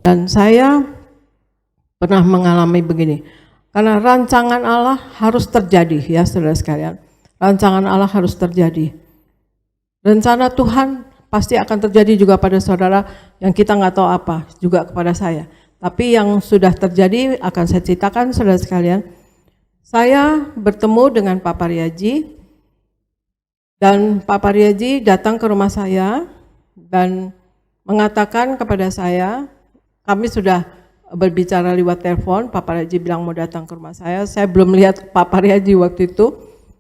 Dan saya pernah mengalami begini, karena rancangan Allah harus terjadi ya saudara sekalian. Rancangan Allah harus terjadi. Rencana Tuhan pasti akan terjadi juga pada saudara yang kita nggak tahu apa, juga kepada saya. Tapi yang sudah terjadi akan saya ceritakan saudara sekalian. Saya bertemu dengan Pak Pariaji, dan Pak Pariaji datang ke rumah saya dan mengatakan kepada saya, kami sudah berbicara lewat telepon, Pak Pariaji bilang mau datang ke rumah saya belum lihat Pak Pariaji waktu itu,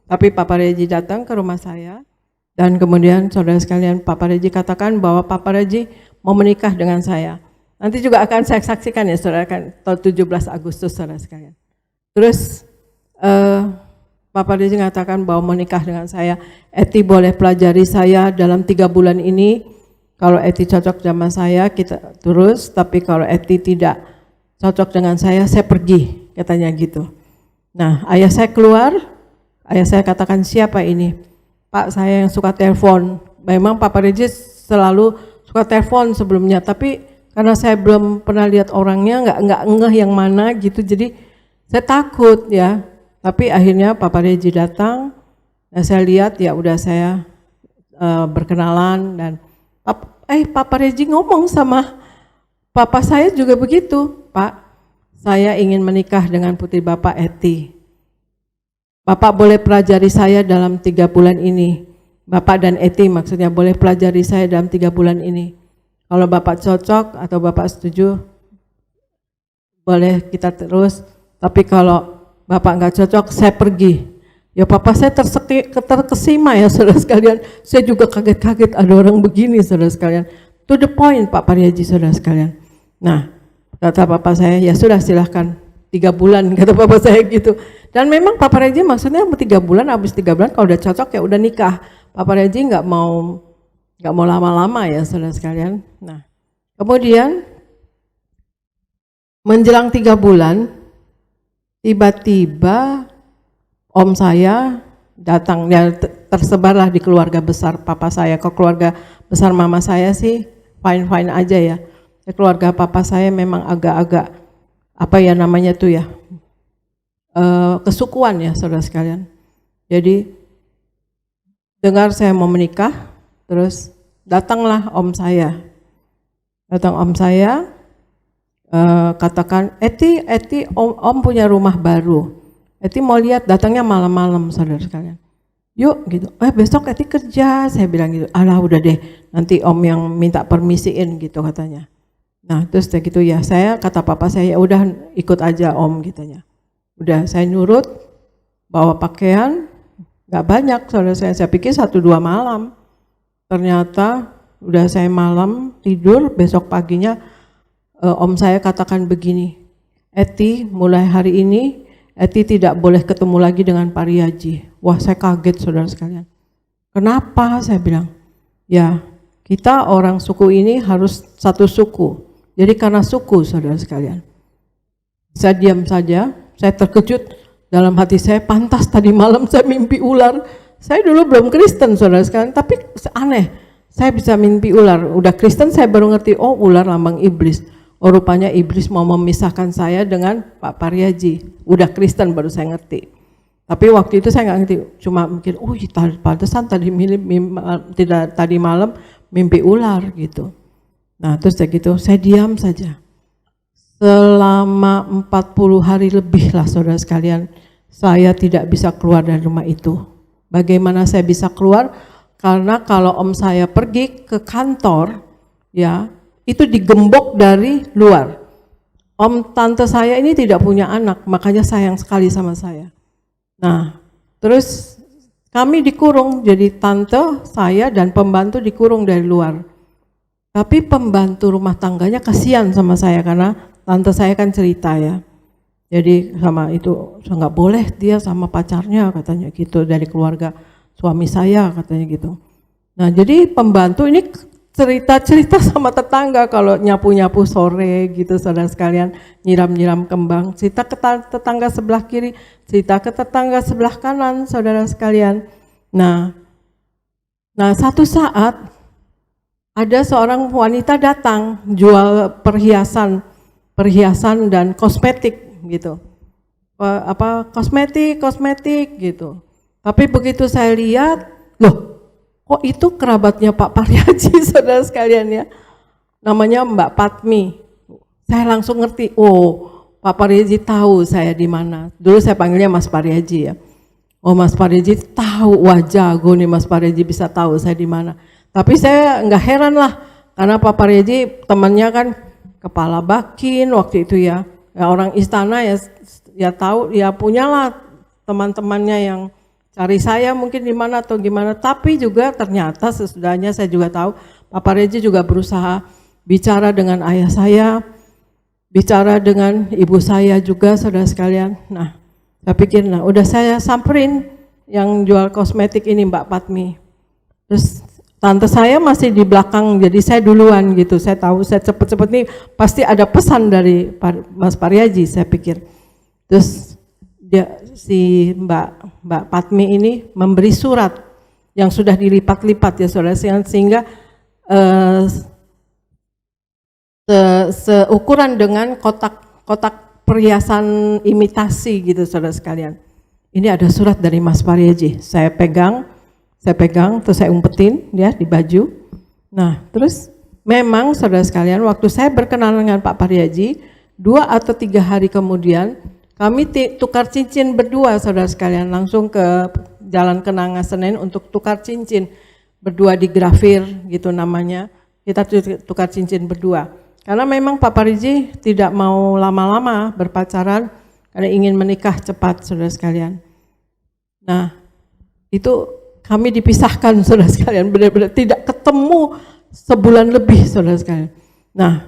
tapi Pak Pariaji datang ke rumah saya, dan kemudian saudara sekalian Pak Pariaji katakan bahwa Pak Pariaji mau menikah dengan saya. Nanti juga akan saya saksikan ya saudara, kan 17 Agustus saudara sekalian. Terus Pak Pariaji mengatakan bahwa menikah dengan saya, Eti boleh pelajari saya dalam 3 bulan ini, kalau Eti cocok sama saya kita terus, tapi kalau Eti tidak cocok dengan saya pergi, katanya gitu. Nah ayah saya keluar, ayah saya katakan siapa ini? Pak, saya yang suka telepon. Memang Pak Pariaji selalu suka telepon sebelumnya, tapi karena saya belum pernah lihat orangnya, nggak ngeh yang mana gitu, jadi saya takut ya. Tapi akhirnya Pak Pariaji datang, dan saya lihat ya udah saya berkenalan, dan Pak Pariaji ngomong sama papa saya juga begitu, Pak, saya ingin menikah dengan putri Bapak Eti. Bapak boleh pelajari saya dalam 3 bulan ini. Bapak dan Eti maksudnya boleh pelajari saya dalam 3 bulan ini. Kalau Bapak cocok atau Bapak setuju, boleh kita terus. Tapi kalau Bapak nggak cocok, saya pergi. Ya papa saya terkesima ya saudara sekalian. Saya juga kaget-kaget ada orang begini saudara sekalian. To the point Pak Pariaji saudara sekalian. Nah kata papa saya, ya sudah silahkan 3 bulan kata papa saya gitu. Dan memang Pak Pariaji maksudnya 3 bulan, habis 3 bulan kalau udah cocok ya udah nikah. Pak Pariaji nggak mau lama-lama ya saudara sekalian. Nah kemudian menjelang 3 bulan, tiba-tiba om saya datang, ya tersebarlah di keluarga besar papa saya. Ke keluarga besar mama saya sih fine-fine aja ya. Keluarga papa saya memang agak-agak apa ya namanya tuh ya, kesukuan ya saudara sekalian. Jadi dengar saya mau menikah, terus datanglah om saya. Datang om saya, katakan, Eti om punya rumah baru. Eti mau lihat, datangnya malam-malam saudara sekalian. Yuk gitu, besok Eti kerja, saya bilang gitu. Alah udah deh, nanti om yang minta permisiin gitu katanya. Nah terus gitu ya, saya kata papa saya, ya udah ikut aja om gitunya. Udah saya nurut, bawa pakaian, gak banyak saudara saya pikir 1-2 malam. Ternyata udah saya malam tidur, besok paginya om saya katakan begini, Eti mulai hari ini Eti tidak boleh ketemu lagi dengan Pariaji. Wah saya kaget saudara sekalian. Kenapa? Saya bilang, ya kita orang suku ini harus satu suku. Jadi karena suku saudara sekalian. Saya diam saja, saya terkejut dalam hati saya, pantas tadi malam saya mimpi ular. Saya dulu belum Kristen saudara sekalian, tapi aneh, saya bisa mimpi ular. Udah Kristen saya baru ngerti, oh ular lambang iblis. Oh rupanya iblis mau memisahkan saya dengan Pak Pariaji. Udah Kristen baru saya ngerti. Tapi waktu itu saya nggak ngerti, cuma mikir, oh pantesan tadi malam mimpi ular gitu. Nah terus gitu, saya diam saja. Selama 40 hari lebih lah saudara sekalian, saya tidak bisa keluar dari rumah itu. Bagaimana saya bisa keluar? Karena kalau om saya pergi ke kantor, ya itu digembok dari luar. Om tante saya ini tidak punya anak, makanya sayang sekali sama saya. Nah, terus kami dikurung, jadi tante saya dan pembantu dikurung dari luar. Tapi pembantu rumah tangganya kasihan sama saya karena tante saya kan cerita ya. Jadi sama itu, nggak boleh dia sama pacarnya katanya gitu, dari keluarga suami saya katanya gitu. Nah jadi pembantu ini cerita-cerita sama tetangga kalau nyapu-nyapu sore gitu saudara sekalian, nyiram-nyiram kembang, cerita ke tetangga sebelah kiri, cerita ke tetangga sebelah kanan saudara sekalian. Nah satu saat ada seorang wanita datang jual perhiasan dan kosmetik gitu. Kosmetik gitu. Tapi begitu saya lihat, loh, kok itu kerabatnya Pak Paryaji, saudara sekalian ya. Namanya Mbak Patmi. Saya langsung ngerti, oh, Pak Paryaji tahu saya di mana. Dulu saya panggilnya Mas Paryaji ya. Oh, Mas Paryaji tahu, wah jago nih Mas Paryaji bisa tahu saya di mana. Tapi saya nggak heran lah, karena Pak Paryaji temannya kan kepala Bakin waktu itu ya. Orang istana ya tahu, ya punyalah teman-temannya yang cari saya mungkin di mana atau gimana. Tapi juga ternyata sesudahnya saya juga tahu Pak Paryaji juga berusaha bicara dengan ayah saya, bicara dengan ibu saya juga, saudara sekalian. Nah, saya pikir, nah udah saya samperin yang jual kosmetik ini Mbak Patmi. Terus tante saya masih di belakang, jadi saya duluan gitu. Saya tahu saya cepet-cepet nih pasti ada pesan dari Mas Paryaji, saya pikir. Terus si Mbak Patmi ini memberi surat yang sudah dilipat-lipat ya saudara, sehingga seukuran dengan kotak perhiasan imitasi gitu saudara sekalian. Ini ada surat dari Mas Paryaji, saya pegang, terus saya umpetin ya di baju. Nah terus memang saudara sekalian, waktu saya berkenalan dengan Pak Paryaji, 2 atau 3 hari kemudian, kami tukar cincin berdua saudara sekalian, langsung ke Jalan Kenanga Senen untuk tukar cincin berdua di grafir gitu namanya. Kita tukar cincin berdua. Karena memang Pak Paryaji tidak mau lama-lama berpacaran karena ingin menikah cepat saudara sekalian. Nah, itu kami dipisahkan saudara sekalian, benar-benar tidak ketemu sebulan lebih saudara sekalian. Nah,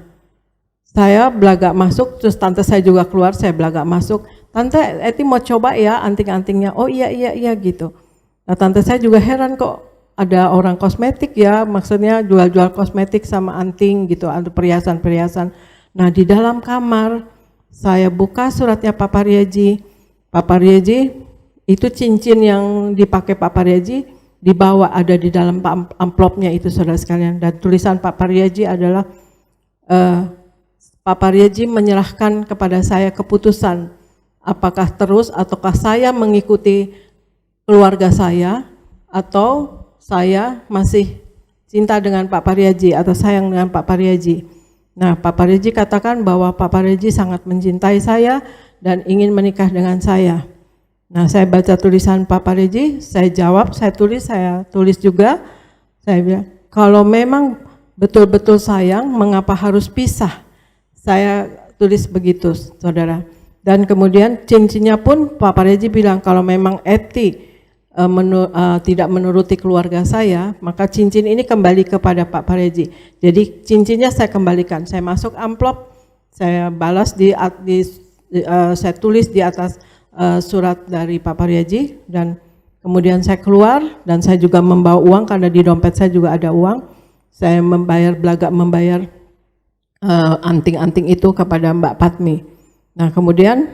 saya belagak masuk, terus tante saya juga keluar, saya belagak masuk. Tante, Eti mau coba ya anting-antingnya. Oh iya gitu. Nah tante saya juga heran kok ada orang kosmetik ya, maksudnya jual-jual kosmetik sama anting gitu, atau perhiasan-perhiasan. Nah di dalam kamar saya buka suratnya Pak Paryaji. Pak Paryaji itu cincin yang dipakai Pak Paryaji dibawa ada di dalam amplopnya itu saudara sekalian. Dan tulisan Pak Paryaji adalah Pak Paryaji menyerahkan kepada saya keputusan apakah terus ataukah saya mengikuti keluarga saya atau saya masih cinta dengan Pak Paryaji atau sayang dengan Pak Paryaji. Nah, Pak Paryaji katakan bahwa Pak Paryaji sangat mencintai saya dan ingin menikah dengan saya. Nah, saya baca tulisan Pak Paryaji, saya jawab, saya tulis juga. Saya bilang, kalau memang betul-betul sayang, mengapa harus pisah? Saya tulis begitu, saudara. Dan kemudian cincinnya pun Pak Paryaji bilang kalau memang Eti tidak menuruti keluarga saya, maka cincin ini kembali kepada Pak Paryaji. Jadi cincinnya saya kembalikan. Saya masuk amplop, saya balas saya tulis di atas surat dari Pak Paryaji, dan kemudian saya keluar dan saya juga membawa uang karena di dompet saya juga ada uang. Saya belagak membayar anting-anting itu kepada Mbak Patmi. Nah kemudian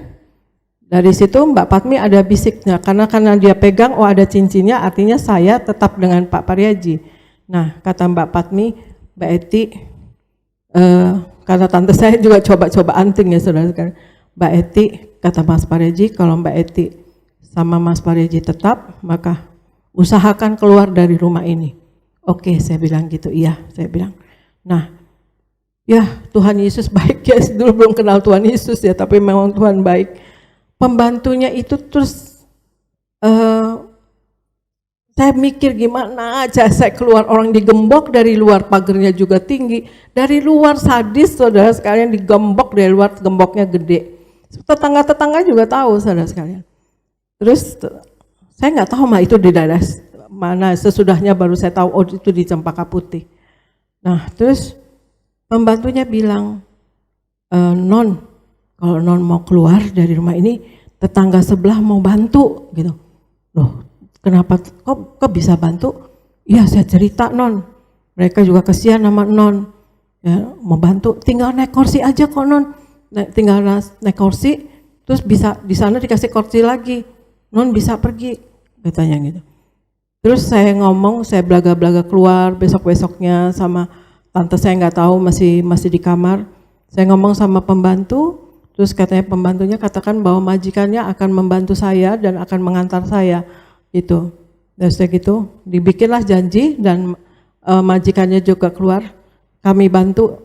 dari situ Mbak Patmi ada bisiknya, karena dia pegang, oh ada cincinnya, artinya saya tetap dengan Pak Paryaji. Nah kata Mbak Patmi, Mbak Eti, kata tante saya juga coba-coba anting ya saudara sekalian. Mbak Eti, kata Mas Paryaji, kalau Mbak Eti sama Mas Paryaji tetap, maka usahakan keluar dari rumah ini. Oke, saya bilang gitu, iya, saya bilang. Nah, ya Tuhan Yesus baik ya, dulu belum kenal Tuhan Yesus ya, tapi memang Tuhan baik. Pembantunya itu terus, saya mikir gimana aja saya keluar, orang digembok dari luar, pagernya juga tinggi, dari luar sadis saudara sekalian, digembok dari luar, gemboknya gede. Tetangga-tetangga juga tahu saudara sekalian. Terus saya nggak tahu mah itu di daerah mana, sesudahnya baru saya tahu, oh itu di Cempaka Putih. Nah terus pembantunya bilang, Non, kalau Non mau keluar dari rumah ini, tetangga sebelah mau bantu gitu. Loh kenapa, kok bisa bantu? Iya saya cerita Non, mereka juga kesian sama Non, ya, mau bantu, tinggal naik kursi aja kok Non. Tinggal naik kursi, terus bisa di sana dikasih kursi lagi, Non bisa pergi, katanya gitu. Terus saya ngomong, saya belaga-belaga keluar besok-besoknya sama tante saya nggak tahu, masih di kamar. Saya ngomong sama pembantu, terus katanya pembantunya katakan bahwa majikannya akan membantu saya dan akan mengantar saya gitu. Dan setelah gitu dibikinlah janji dan majikannya juga keluar. Kami bantu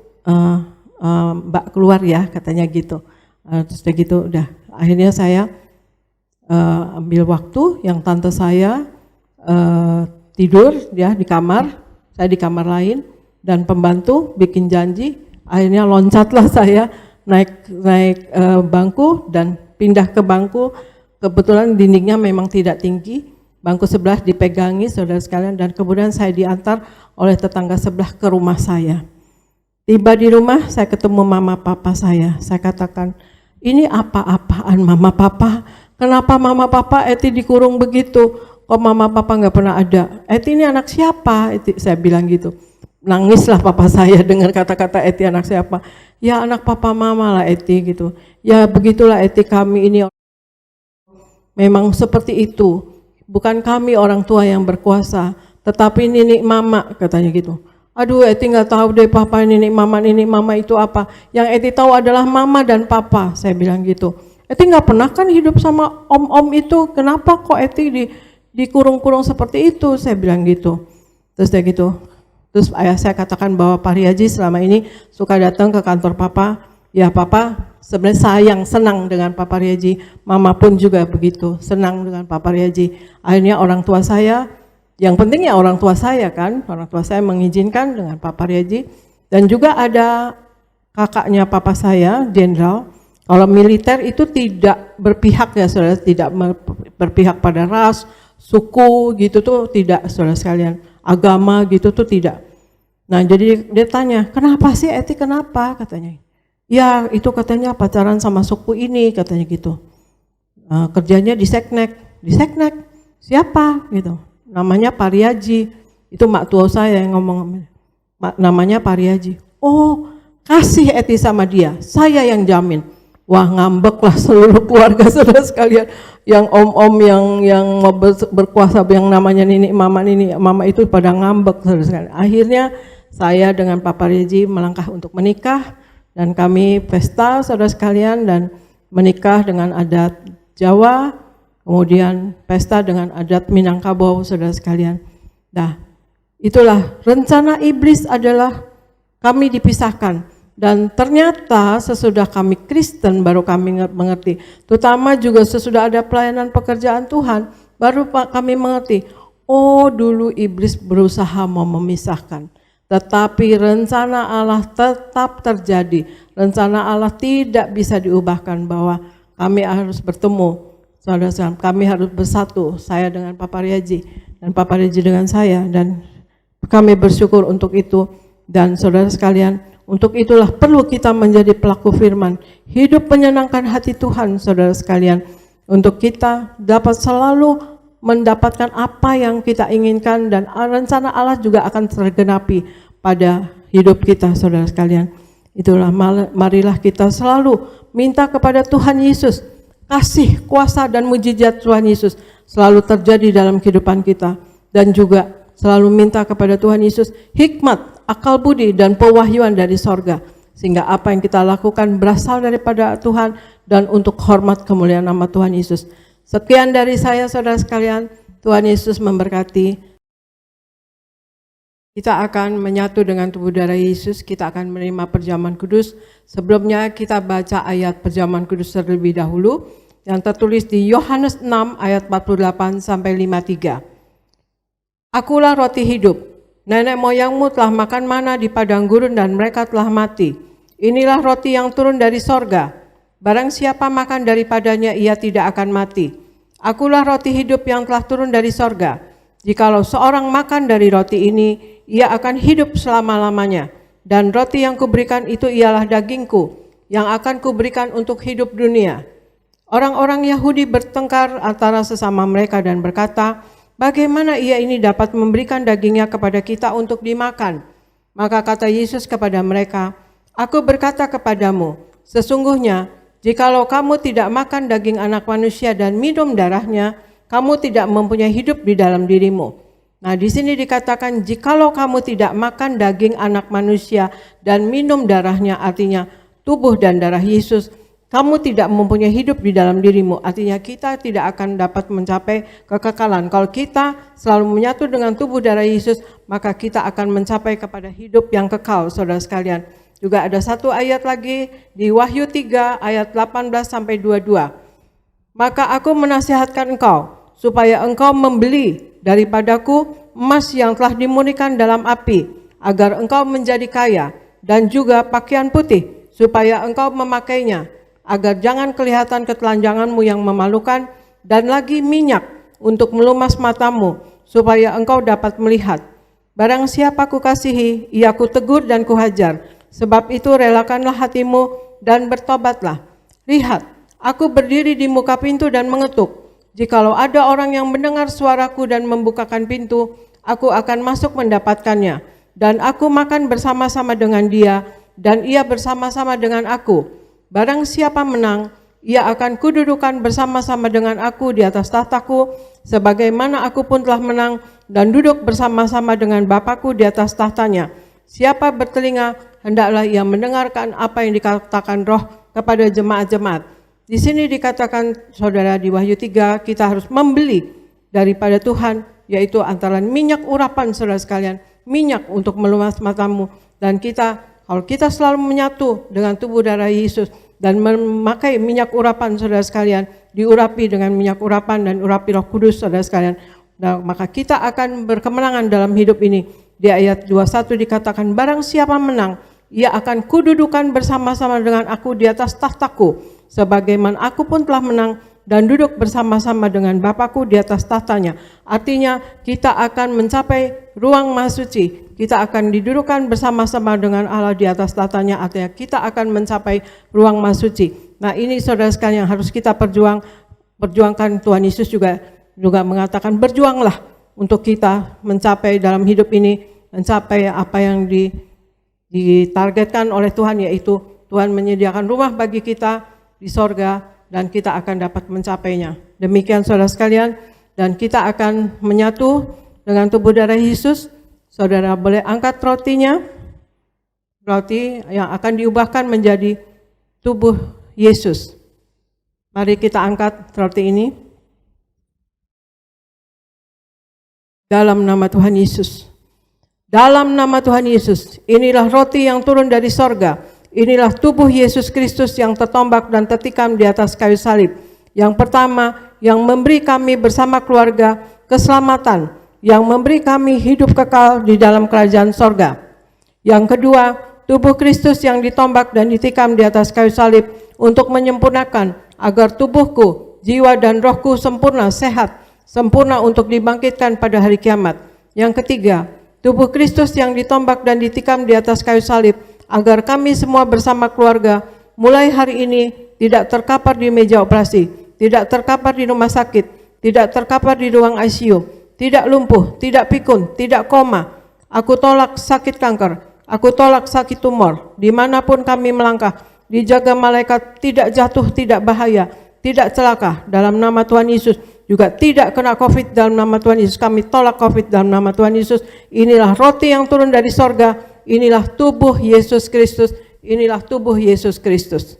Mbak keluar ya, katanya gitu. Terus setelah gitu udah akhirnya saya ambil waktu yang tante saya tidur ya di kamar, saya di kamar lain, dan pembantu bikin janji. Akhirnya loncatlah saya naik bangku dan pindah ke bangku. Kebetulan dindingnya memang tidak tinggi, bangku sebelah dipegangi saudara sekalian, dan kemudian saya diantar oleh tetangga sebelah ke rumah saya. Tiba di rumah saya ketemu mama papa saya katakan, ini apa-apaan mama papa? Kenapa mama papa Eti dikurung begitu? Kok mama papa nggak pernah ada? Eti ini anak siapa? Eti, saya bilang gitu. Nangislah papa saya dengar kata-kata Eti anak siapa. Ya anak papa mama lah Eti gitu. Ya begitulah Eti, kami ini memang seperti itu. Bukan kami orang tua yang berkuasa, tetapi nenek mama, katanya gitu. Aduh Eti nggak tahu deh papa, nenek mama itu apa. Yang Eti tahu adalah mama dan papa, saya bilang gitu. Eti nggak pernah kan hidup sama om-om itu, kenapa kok Eti dikurung-kurung seperti itu, saya bilang gitu. Terus dia gitu. Terus ayah saya katakan bahwa Pak Riaji selama ini suka datang ke kantor papa. Ya papa sebenarnya senang dengan Papa Riaji. Mama pun juga begitu, senang dengan Papa Riaji. Akhirnya orang tua saya, yang penting ya orang tua saya kan, orang tua saya mengizinkan dengan Papa Riaji. Dan juga ada kakaknya papa saya, jenderal. Kalau militer itu tidak berpihak ya saudara, tidak berpihak pada ras, suku gitu tuh tidak saudara sekalian. Agama gitu tuh tidak. Nah jadi dia tanya, kenapa sih Eti, kenapa katanya. Ya itu katanya pacaran sama suku ini katanya gitu. Kerjanya di Seknek siapa gitu. Namanya Pak Riaji, itu mak tua saya yang ngomong, namanya Pak Riaji. Oh kasih Eti sama dia, saya yang jamin. Wah ngambeklah seluruh keluarga saudara sekalian, yang om-om yang mau berkuasa, yang namanya nenek mama itu pada ngambek saudara sekalian. Akhirnya saya dengan Papa Riaji melangkah untuk menikah, dan kami pesta saudara sekalian, dan menikah dengan adat Jawa, kemudian pesta dengan adat Minangkabau saudara sekalian. Nah itulah rencana iblis adalah kami dipisahkan. Dan ternyata sesudah kami Kristen baru kami mengerti, terutama juga sesudah ada pelayanan pekerjaan Tuhan, baru kami mengerti, oh dulu iblis berusaha mau memisahkan, tetapi rencana Allah tetap terjadi. Rencana Allah tidak bisa diubahkan bahwa kami harus bertemu, saudara-saudara, kami harus bersatu, saya dengan Papa Riaji dan Papa Riaji dengan saya, dan kami bersyukur untuk itu. Dan saudara sekalian, untuk itulah perlu kita menjadi pelaku firman, hidup menyenangkan hati Tuhan saudara sekalian, untuk kita dapat selalu mendapatkan apa yang kita inginkan, dan rencana Allah juga akan tergenapi pada hidup kita saudara sekalian. Itulah marilah kita selalu minta kepada Tuhan Yesus, kasih, kuasa dan mujizat Tuhan Yesus selalu terjadi dalam kehidupan kita, dan juga selalu minta kepada Tuhan Yesus hikmat, akal budi dan pewahyuan dari sorga, sehingga apa yang kita lakukan berasal daripada Tuhan dan untuk hormat kemuliaan nama Tuhan Yesus. Sekian dari saya saudara sekalian, Tuhan Yesus memberkati. Kita akan menyatu dengan tubuh darah Yesus, kita akan menerima perjamuan kudus. Sebelumnya kita baca ayat perjamuan kudus terlebih dahulu yang tertulis di Yohanes 6 ayat 48 sampai 53. Akulah roti hidup. Nenek moyangmu telah makan mana di padang gurun dan mereka telah mati. Inilah roti yang turun dari sorga. Barang siapa makan daripadanya ia tidak akan mati. Akulah roti hidup yang telah turun dari sorga. Jikalau seorang makan dari roti ini, ia akan hidup selama-lamanya. Dan roti yang kuberikan itu ialah dagingku, yang akan kuberikan untuk hidup dunia. Orang-orang Yahudi bertengkar antara sesama mereka dan berkata, bagaimana ia ini dapat memberikan dagingnya kepada kita untuk dimakan? Maka kata Yesus kepada mereka, aku berkata kepadamu, sesungguhnya jikalau kamu tidak makan daging anak manusia dan minum darahnya, kamu tidak mempunyai hidup di dalam dirimu. Nah, di sini dikatakan jikalau kamu tidak makan daging anak manusia dan minum darahnya, artinya tubuh dan darah Yesus, kamu tidak mempunyai hidup di dalam dirimu. Artinya kita tidak akan dapat mencapai kekekalan. Kalau kita selalu menyatu dengan tubuh darah Yesus, maka kita akan mencapai kepada hidup yang kekal, saudara sekalian. Juga ada satu ayat lagi di Wahyu 3 ayat 18 sampai 22. Maka aku menasihatkan engkau supaya engkau membeli daripadaku emas yang telah dimurnikan dalam api, agar engkau menjadi kaya, dan juga pakaian putih, supaya engkau memakainya, agar jangan kelihatan ketelanjanganmu yang memalukan, dan lagi minyak untuk melumas matamu, supaya engkau dapat melihat. Barang siapa kukasihi, ia kutegur dan kuhajar, sebab itu relakanlah hatimu dan bertobatlah. Lihat, aku berdiri di muka pintu dan mengetuk. Jikalau ada orang yang mendengar suaraku dan membukakan pintu, aku akan masuk mendapatkannya, dan aku makan bersama-sama dengan dia, dan ia bersama-sama dengan aku. Barang siapa menang, ia akan kududukan bersama-sama dengan aku di atas tahtaku, sebagaimana aku pun telah menang dan duduk bersama-sama dengan Bapakku di atas tahtanya. Siapa bertelinga, hendaklah ia mendengarkan apa yang dikatakan Roh kepada jemaat-jemaat. Di sini dikatakan, saudara, di Wahyu 3, kita harus membeli daripada Tuhan, yaitu antara minyak urapan, saudara sekalian, minyak untuk melumas matamu. Dan kita, kalau kita selalu menyatu dengan tubuh darah Yesus dan memakai minyak urapan, saudara sekalian, diurapi dengan minyak urapan dan urapi Roh Kudus, saudara sekalian, nah, maka kita akan berkemenangan dalam hidup ini. Di ayat 21 dikatakan, barang siapa menang, ia akan kududukan bersama-sama dengan aku di atas tahtaku, sebagaimana aku pun telah menang dan duduk bersama-sama dengan Bapakku di atas tahtanya. Artinya kita akan mencapai ruang maha suci, kita akan didudukkan bersama-sama dengan Allah di atas tahtanya, artinya kita akan mencapai ruang maha suci. Nah, ini saudara sekalian yang harus kita perjuangkan. Tuhan Yesus juga mengatakan, berjuanglah untuk kita mencapai dalam hidup ini, mencapai apa yang ditargetkan oleh Tuhan, yaitu Tuhan menyediakan rumah bagi kita di sorga, dan kita akan dapat mencapainya. Demikian saudara sekalian, dan kita akan menyatu dengan tubuh darah Yesus. Saudara boleh angkat rotinya, roti yang akan diubahkan menjadi tubuh Yesus. Mari kita angkat roti ini. Dalam nama Tuhan Yesus. Dalam nama Tuhan Yesus, inilah roti yang turun dari sorga. Inilah tubuh Yesus Kristus yang tertombak dan tertikam di atas kayu salib. Yang pertama, yang memberi kami bersama keluarga keselamatan, yang memberi kami hidup kekal di dalam kerajaan sorga. Yang kedua, tubuh Kristus yang ditombak dan ditikam di atas kayu salib untuk menyempurnakan agar tubuhku, jiwa dan rohku sempurna, sehat, sempurna untuk dibangkitkan pada hari kiamat. Yang ketiga, tubuh Kristus yang ditombak dan ditikam di atas kayu salib agar kami semua bersama keluarga mulai hari ini tidak terkapar di meja operasi, tidak terkapar di rumah sakit, tidak terkapar di ruang ICU, tidak lumpuh, tidak pikun, tidak koma. Aku tolak sakit kanker, aku tolak sakit tumor, dimanapun kami melangkah, dijaga malaikat, tidak jatuh, tidak bahaya, tidak celaka dalam nama Tuhan Yesus, juga tidak kena COVID dalam nama Tuhan Yesus. Kami tolak COVID dalam nama Tuhan Yesus. Inilah roti yang turun dari sorga. Inilah tubuh Yesus Kristus, inilah tubuh Yesus Kristus.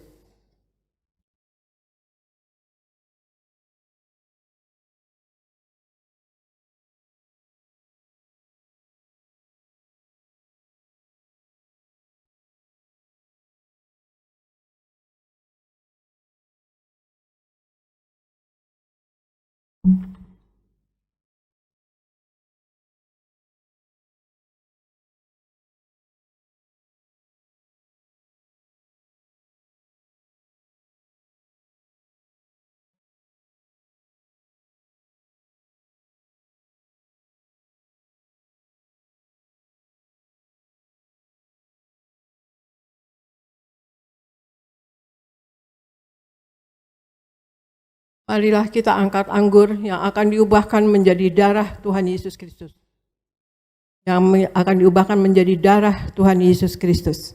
Marilah kita angkat anggur yang akan diubahkan menjadi darah Tuhan Yesus Kristus. Yang akan diubahkan menjadi darah Tuhan Yesus Kristus.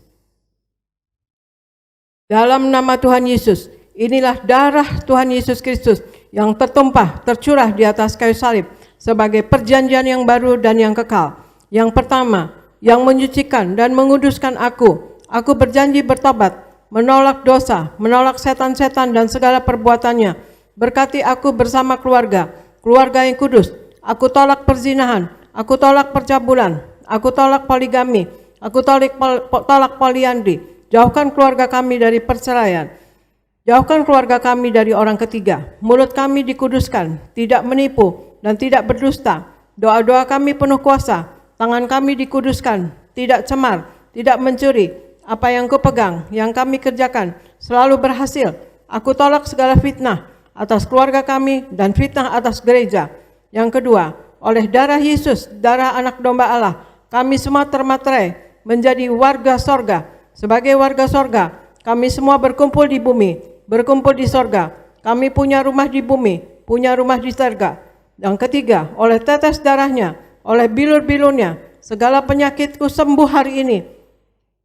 Dalam nama Tuhan Yesus, inilah darah Tuhan Yesus Kristus yang tertumpah, tercurah di atas kayu salib, sebagai perjanjian yang baru dan yang kekal. Yang pertama, yang menyucikan dan menguduskan aku. Aku berjanji bertobat, menolak dosa, menolak setan-setan dan segala perbuatannya. Berkati aku bersama keluarga yang kudus. Aku tolak perzinahan, aku tolak percabulan, aku tolak poligami, aku tolak poliandri. Jauhkan keluarga kami dari perceraian. Jauhkan keluarga kami dari orang ketiga. Mulut kami dikuduskan, tidak menipu dan tidak berdusta. Doa-doa kami penuh kuasa. Tangan kami dikuduskan, tidak cemar, tidak mencuri. Apa yang kau pegang, yang kami kerjakan, selalu berhasil. Aku tolak segala fitnah atas keluarga kami dan fitnah atas gereja. Yang kedua, oleh darah Yesus, darah anak domba Allah, kami semua termaterai menjadi warga sorga. Sebagai warga sorga, kami semua berkumpul di bumi, berkumpul di sorga. Kami punya rumah di bumi, punya rumah di sorga. Yang ketiga, oleh tetes darahnya, oleh bilur-bilurnya, segala penyakitku sembuh hari ini.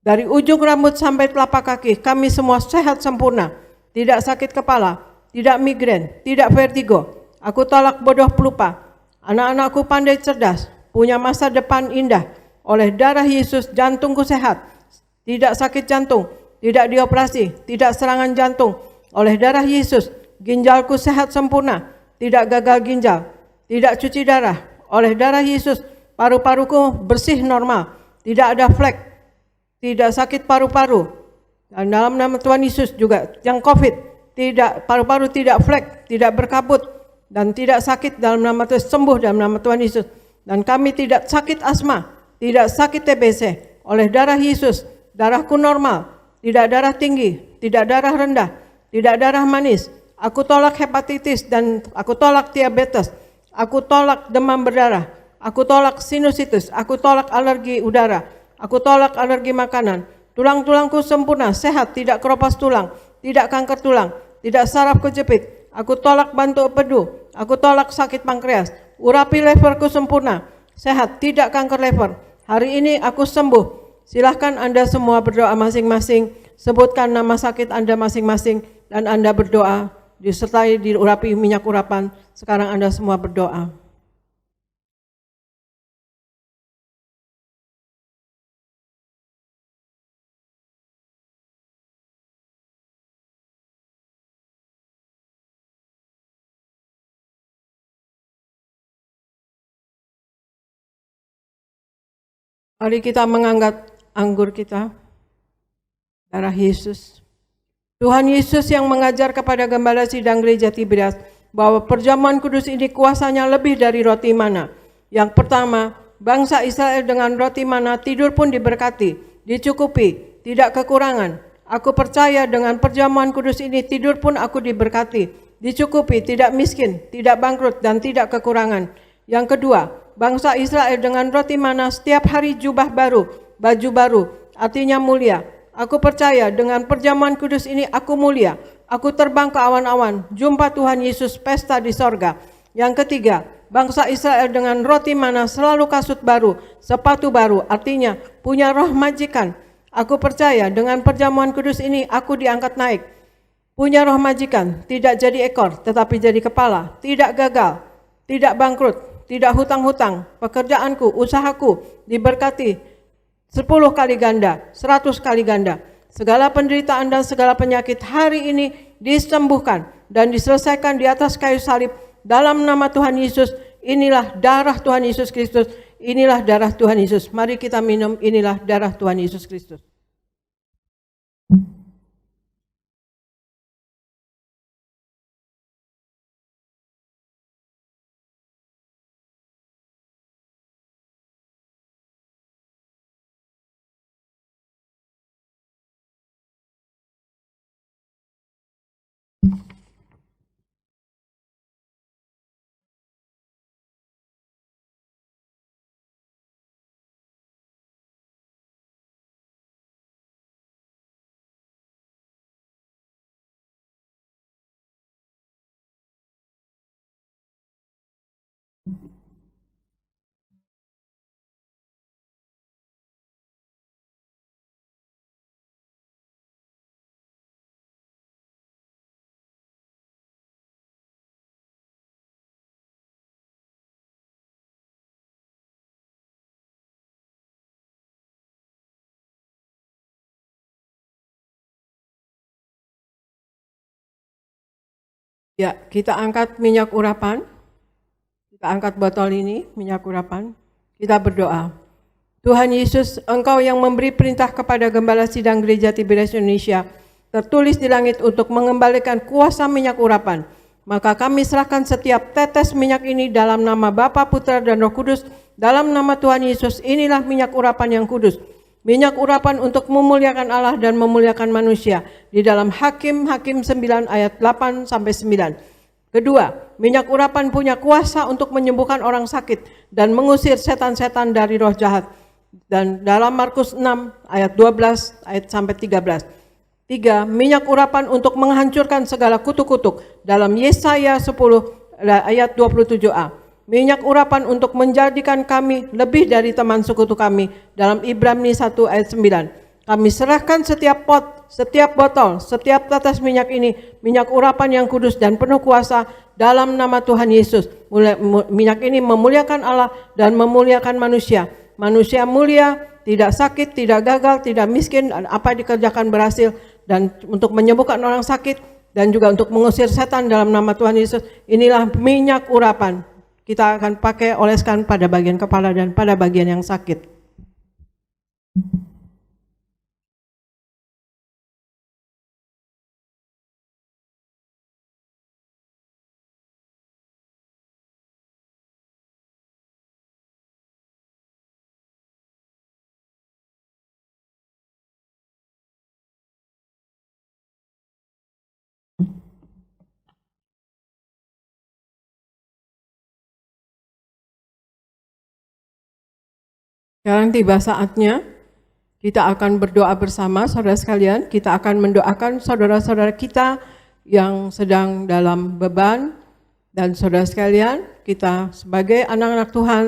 Dari ujung rambut sampai telapak kaki, kami semua sehat sempurna. Tidak sakit kepala, tidak migrain, tidak vertigo. Aku tolak bodoh pelupa. Anak-anakku pandai cerdas, punya masa depan indah. Oleh darah Yesus, jantungku sehat, tidak sakit jantung, tidak dioperasi, tidak serangan jantung. Oleh darah Yesus, ginjalku sehat sempurna, tidak gagal ginjal, tidak cuci darah. Oleh darah Yesus, paru-paruku bersih normal, tidak ada flek, tidak sakit paru-paru. Dan dalam nama Tuhan Yesus juga yang COVID, tidak paru-paru tidak flek, tidak berkabut dan tidak sakit dalam nama Tuhan, sembuh dalam nama Tuhan Yesus. Dan kami tidak sakit asma, tidak sakit TBC. Oleh darah Yesus, darahku normal, tidak darah tinggi, tidak darah rendah, tidak darah manis. Aku tolak hepatitis dan aku tolak diabetes. Aku tolak demam berdarah. Aku tolak sinusitis. Aku tolak alergi udara. Aku tolak alergi makanan. Tulang-tulangku sempurna, sehat, tidak keropas tulang, tidak kanker tulang, tidak saraf kejepit. Aku tolak bantu empedu. Aku tolak sakit pankreas. Urapi leverku sempurna, sehat, tidak kanker lever. Hari ini aku sembuh. Silahkan Anda semua berdoa masing-masing. Sebutkan nama sakit Anda masing-masing dan Anda berdoa. Disertai diurapi minyak urapan. Sekarang Anda semua berdoa. Mari kita mengangkat anggur kita, darah Yesus. Tuhan Yesus yang mengajar kepada gembala sidang gereja Tiberias bahwa perjamuan kudus ini kuasanya lebih dari roti mana. Yang pertama, bangsa Israel dengan roti mana tidur pun diberkati, dicukupi, tidak kekurangan. Aku percaya dengan perjamuan kudus ini tidur pun aku diberkati, dicukupi, tidak miskin, tidak bangkrut dan tidak kekurangan. Yang kedua, bangsa Israel dengan roti mana setiap hari jubah baru, baju baru, artinya mulia. Aku percaya dengan perjamuan kudus ini aku mulia. Aku terbang ke awan-awan, jumpa Tuhan Yesus pesta di sorga. Yang ketiga, bangsa Israel dengan roti mana selalu kasut baru, sepatu baru, artinya punya roh majikan. Aku percaya dengan perjamuan kudus ini aku diangkat naik. Punya roh majikan, tidak jadi ekor tetapi jadi kepala, tidak gagal, tidak bangkrut, tidak hutang-hutang. Pekerjaanku, usahaku diberkati 10 kali ganda, 100 kali ganda. Segala penderitaan dan segala penyakit hari ini disembuhkan dan diselesaikan di atas kayu salib dalam nama Tuhan Yesus. Inilah darah Tuhan Yesus Kristus. Inilah darah Tuhan Yesus. Mari kita minum, inilah darah Tuhan Yesus Kristus. Ya, kita angkat minyak urapan. Kita angkat botol ini, minyak urapan. Kita berdoa. Tuhan Yesus, Engkau yang memberi perintah kepada Gembala Sidang Gereja Tiberias Indonesia, tertulis di langit untuk mengembalikan kuasa minyak urapan. Maka kami serahkan setiap tetes minyak ini dalam nama Bapa, Putra, dan Roh Kudus, dalam nama Tuhan Yesus. Inilah minyak urapan yang kudus. Minyak urapan untuk memuliakan Allah dan memuliakan manusia. Di dalam Hakim 9 ayat 8-9. Kedua, minyak urapan punya kuasa untuk menyembuhkan orang sakit dan mengusir setan-setan dari roh jahat. Dan dalam Markus 6 ayat 12 ayat sampai 13. 3. Minyak urapan untuk menghancurkan segala kutuk-kutuk dalam Yesaya 10 ayat 27a. Minyak urapan untuk menjadikan kami lebih dari teman sekutu kami dalam Ibrani 1 ayat 9. Kami serahkan setiap pot, setiap botol, setiap tetes minyak ini, minyak urapan yang kudus dan penuh kuasa dalam nama Tuhan Yesus. Minyak ini memuliakan Allah dan memuliakan manusia. Manusia mulia, tidak sakit, tidak gagal, tidak miskin, apa dikerjakan berhasil, dan untuk menyembuhkan orang sakit, dan juga untuk mengusir setan dalam nama Tuhan Yesus. Inilah minyak urapan. Kita akan pakai oleskan pada bagian kepala dan pada bagian yang sakit. Sekarang tiba saatnya kita akan berdoa bersama saudara sekalian. Kita akan mendoakan saudara-saudara kita yang sedang dalam beban. Dan saudara sekalian, kita sebagai anak-anak Tuhan,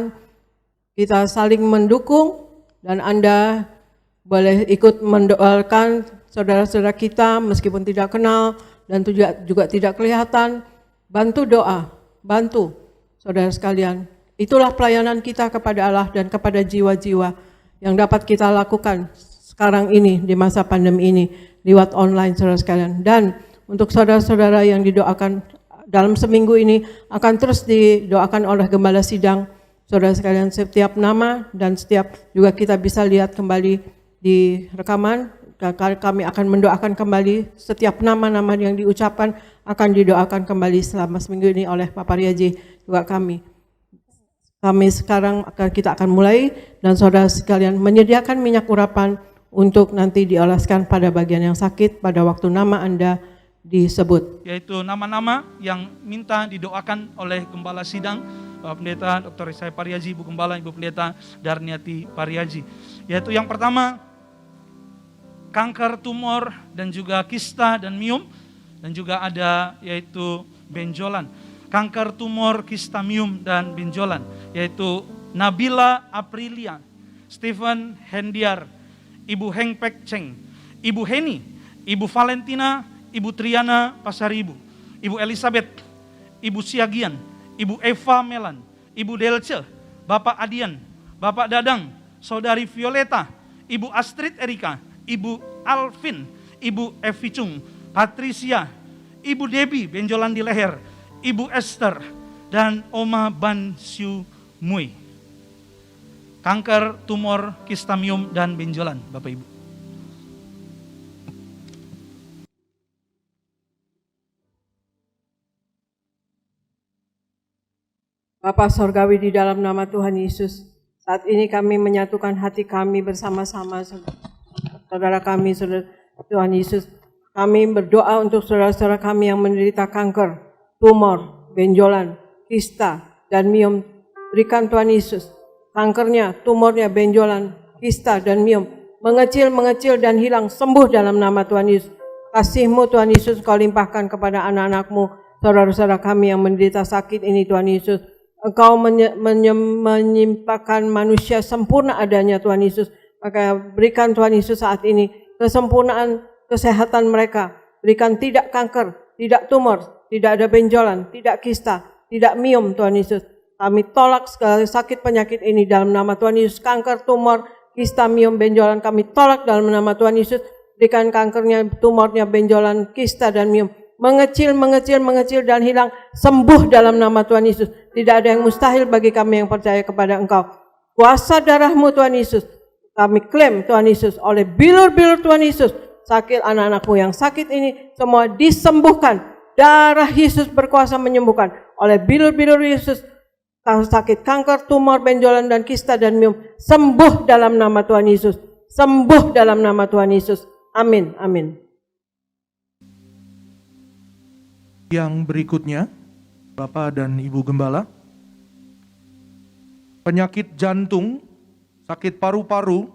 kita saling mendukung. Dan Anda boleh ikut mendoakan saudara-saudara kita meskipun tidak kenal dan juga tidak kelihatan. Bantu doa, bantu saudara sekalian. Itulah pelayanan kita kepada Allah dan kepada jiwa-jiwa yang dapat kita lakukan sekarang ini di masa pandemi ini lewat online saudara sekalian. Dan untuk saudara-saudara yang didoakan dalam seminggu ini akan terus didoakan oleh Gembala Sidang saudara sekalian, setiap nama dan setiap juga kita bisa lihat kembali di rekaman. Kami akan mendoakan kembali setiap nama-nama yang diucapkan akan didoakan kembali selama seminggu ini oleh Bapak Riaji juga kami. Kami sekarang kita akan mulai dan saudara sekalian menyediakan minyak urapan untuk nanti dioleskan pada bagian yang sakit pada waktu nama Anda disebut. Yaitu nama-nama yang minta didoakan oleh Gembala Sidang, Bapak Pendeta Dr. Isaya Pariaji, Ibu Gembala, Ibu Pendeta Darniati Pariaji. Yaitu yang pertama, kanker, tumor, dan juga kista dan miom, dan juga ada yaitu benjolan. Kanker, tumor, kista, miom, dan benjolan, yaitu Nabila Aprilia, Stephen Hendiar, Ibu Heng Pek Cheng, Ibu Heni, Ibu Valentina, Ibu Triana Pasaribu, Ibu Elizabeth, Ibu Siagian, Ibu Eva Melan, Ibu Delce, Bapak Adian, Bapak Dadang, Saudari Violeta, Ibu Astrid Erika, Ibu Alvin, Ibu Evi Chung, Patricia, Ibu Debbie benjolan di leher, Ibu Esther, dan Oma Ban Siu Mui. Kanker, tumor, kista, miom, dan benjolan, Bapak Ibu. Bapa Sorgawi, di dalam nama Tuhan Yesus, saat ini kami menyatukan hati kami bersama-sama saudara kami, saudara Tuhan Yesus. Kami berdoa untuk saudara-saudara kami yang menderita kanker, tumor, benjolan, kista, dan miom. Berikan Tuhan Yesus kankernya, tumornya, benjolan, kista, dan miom mengecil dan hilang, sembuh dalam nama Tuhan Yesus. Kasih-Mu Tuhan Yesus Kau limpahkan kepada anak-anak-Mu, saudara-saudara kami yang menderita sakit ini Tuhan Yesus. Engkau menyimpahkan manusia sempurna adanya Tuhan Yesus. Maka berikan Tuhan Yesus saat ini kesempurnaan kesehatan mereka. Berikan tidak kanker, tidak tumor, tidak ada benjolan, tidak kista, tidak miom Tuhan Yesus. Kami tolak segala sakit penyakit ini dalam nama Tuhan Yesus. Kanker, tumor, kista, miom, benjolan kami tolak dalam nama Tuhan Yesus. Berikan kankernya, tumornya, benjolan, kista, dan miom mengecil dan hilang, sembuh dalam nama Tuhan Yesus. Tidak ada yang mustahil bagi kami yang percaya kepada Engkau. Kuasa darah-Mu Tuhan Yesus, kami klaim Tuhan Yesus, oleh bilur-bilur Tuhan Yesus, sakit anak-anak-Mu yang sakit ini semua disembuhkan. Darah Yesus berkuasa menyembuhkan. Oleh bilur-bilur Yesus, sakit kanker, tumor, benjolan, dan kista dan miom sembuh dalam nama Tuhan Yesus. Sembuh dalam nama Tuhan Yesus. Amin, amin. Yang berikutnya, Bapak dan Ibu Gembala, penyakit jantung, sakit paru-paru,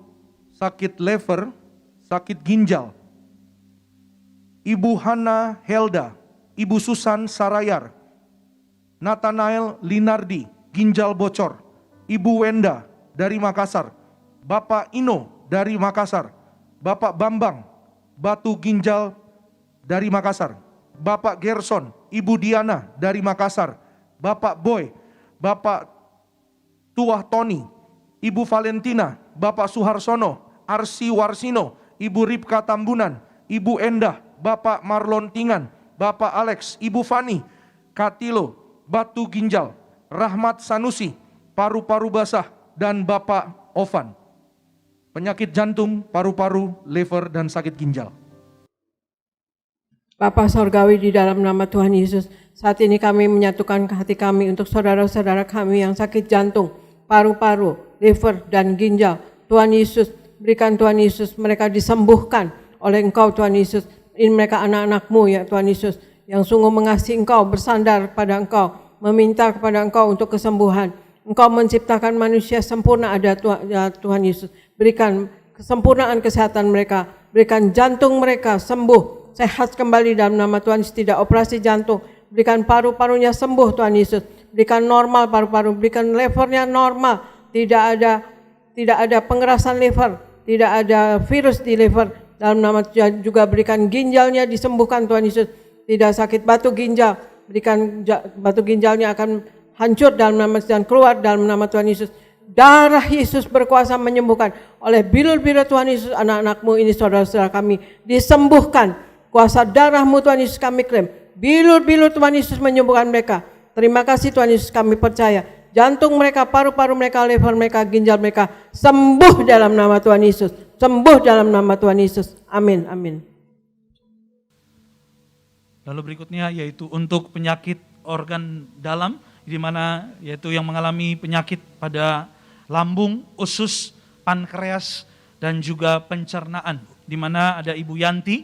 sakit lever, sakit ginjal. Ibu Hana Helda, Ibu Susan Sarayar, Nathanael Linardi, ginjal bocor. Ibu Wenda dari Makassar, Bapak Ino dari Makassar, Bapak Bambang, batu ginjal dari Makassar, Bapak Gerson, Ibu Diana dari Makassar, Bapak Boy, Bapak Tuah Tony, Ibu Valentina, Bapak Suharsono, Arsi Warsino, Ibu Ripka Tambunan, Ibu Endah, Bapak Marlon Tingan, Bapak Alex, Ibu Fani, Katilo, batu ginjal, Rahmat Sanusi, paru-paru basah, dan Bapak Ovan. Penyakit jantung, paru-paru, lever, dan sakit ginjal. Bapa Sorgawi, di dalam nama Tuhan Yesus, saat ini kami menyatukan hati kami untuk saudara-saudara kami yang sakit jantung, paru-paru, liver, dan ginjal. Tuhan Yesus, berikan Tuhan Yesus mereka disembuhkan oleh Engkau Tuhan Yesus. Ini mereka anak-anak-Mu ya Tuhan Yesus, yang sungguh mengasihi Engkau, bersandar pada Engkau, meminta kepada Engkau untuk kesembuhan. Engkau menciptakan manusia sempurna ada Tuhan Yesus. Berikan kesempurnaan kesehatan mereka, berikan jantung mereka sembuh, sehat kembali dalam nama Tuhan Yesus, tidak operasi jantung. Berikan paru-parunya sembuh Tuhan Yesus, berikan normal paru-paru, berikan levernya normal, tidak ada pengerasan liver, tidak ada virus di liver. Dalam nama Tuhan juga berikan ginjalnya disembuhkan Tuhan Yesus, tidak sakit batu ginjal, berikan batu ginjalnya akan hancur dalam nama dan keluar dalam nama Tuhan Yesus. Darah Yesus berkuasa menyembuhkan. Oleh bilur-bilur Tuhan Yesus, anak-anak-Mu ini, saudara-saudara kami, disembuhkan. Kuasa darah-Mu Tuhan Yesus kami klaim. Bilur-bilur Tuhan Yesus menyembuhkan mereka. Terima kasih Tuhan Yesus, kami percaya. Jantung mereka, paru-paru mereka, lever mereka, ginjal mereka sembuh dalam nama Tuhan Yesus. Sembuh dalam nama Tuhan Yesus. Amin, amin. Lalu berikutnya yaitu untuk penyakit organ dalam, di mana yaitu yang mengalami penyakit pada lambung, usus, pankreas, dan juga pencernaan. Di mana ada Ibu Yanti,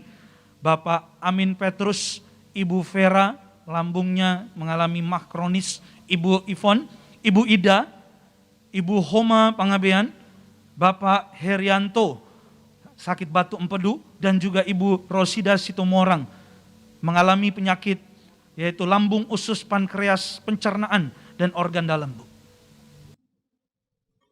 Bapak Amin Petrus, Ibu Vera, lambungnya mengalami mah kronis, Ibu Ivon, Ibu Ida, Ibu Homa Pangabean, Bapak Herianto, sakit batu empedu, dan juga Ibu Rosida Sitomorang, mengalami penyakit yaitu lambung, usus, pankreas, pencernaan, dan organ dalam, Bu.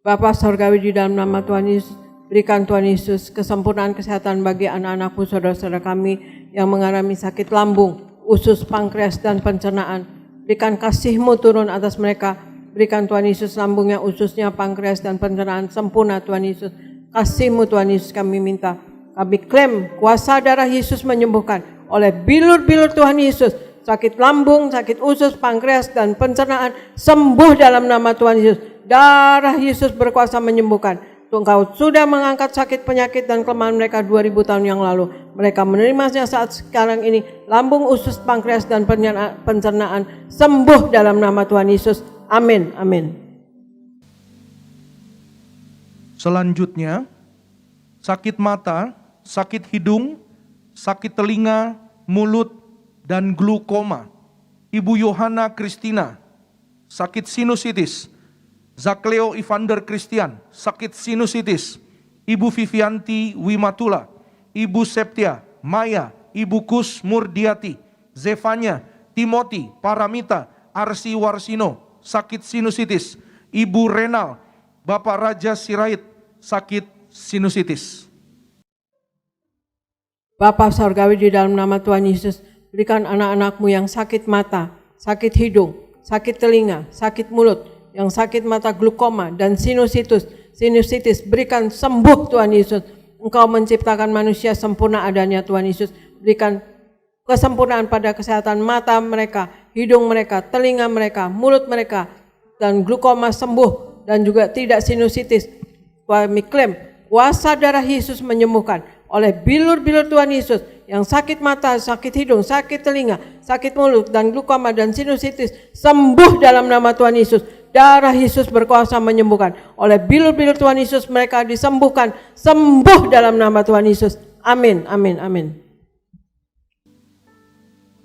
Bapa Sorgawi, di dalam nama Tuhan Yesus, berikan Tuhan Yesus kesempurnaan kesehatan bagi anak-anak-Mu, saudara-saudara kami yang mengalami sakit lambung, usus, pankreas, dan pencernaan. Berikan kasih-Mu turun atas mereka. Berikan Tuhan Yesus lambungnya, ususnya, pankreas, dan pencernaan sempurna Tuhan Yesus. Kasih-Mu Tuhan Yesus kami minta. Kami klaim kuasa darah Yesus menyembuhkan. Oleh bilur-bilur Tuhan Yesus, sakit lambung, sakit usus, pankreas, dan pencernaan sembuh dalam nama Tuhan Yesus. Darah Yesus berkuasa menyembuhkan. Engkau sudah mengangkat sakit, penyakit, dan kelemahan mereka 2000 tahun yang lalu. Mereka menerimanya saat sekarang ini. Lambung, usus, pankreas, dan pencernaan sembuh dalam nama Tuhan Yesus. Amin, amin. Selanjutnya, sakit mata, sakit hidung, sakit telinga, mulut, dan glukoma. Ibu Yohana Kristina, sakit sinusitis. Zakleo Evander Christian, sakit sinusitis. Ibu Vivianti Wimatula, Ibu Septia, Maya, Ibu Kus Murdiati, Zefanya, Timothy, Paramita, Arsi Warsino, sakit sinusitis. Ibu Renal, Bapak Raja Sirait, sakit sinusitis. Bapa Sorgawi, di dalam nama Tuhan Yesus, berikan anak-anak-Mu yang sakit mata, sakit hidung, sakit telinga, sakit mulut, yang sakit mata, glukoma, dan sinusitis, berikan sembuh Tuhan Yesus. Engkau menciptakan manusia sempurna adanya Tuhan Yesus. Berikan kesempurnaan pada kesehatan mata mereka, hidung mereka, telinga mereka, mulut mereka, dan glukoma sembuh, dan juga tidak sinusitis. Kami klaim kuasa darah Yesus menyembuhkan. Oleh bilur-bilur Tuhan Yesus, yang sakit mata, sakit hidung, sakit telinga, sakit mulut, dan glukoma dan sinusitis, sembuh dalam nama Tuhan Yesus. Darah Yesus berkuasa menyembuhkan. Oleh bilur-bilur Tuhan Yesus mereka disembuhkan, sembuh dalam nama Tuhan Yesus. Amin, amin, amin.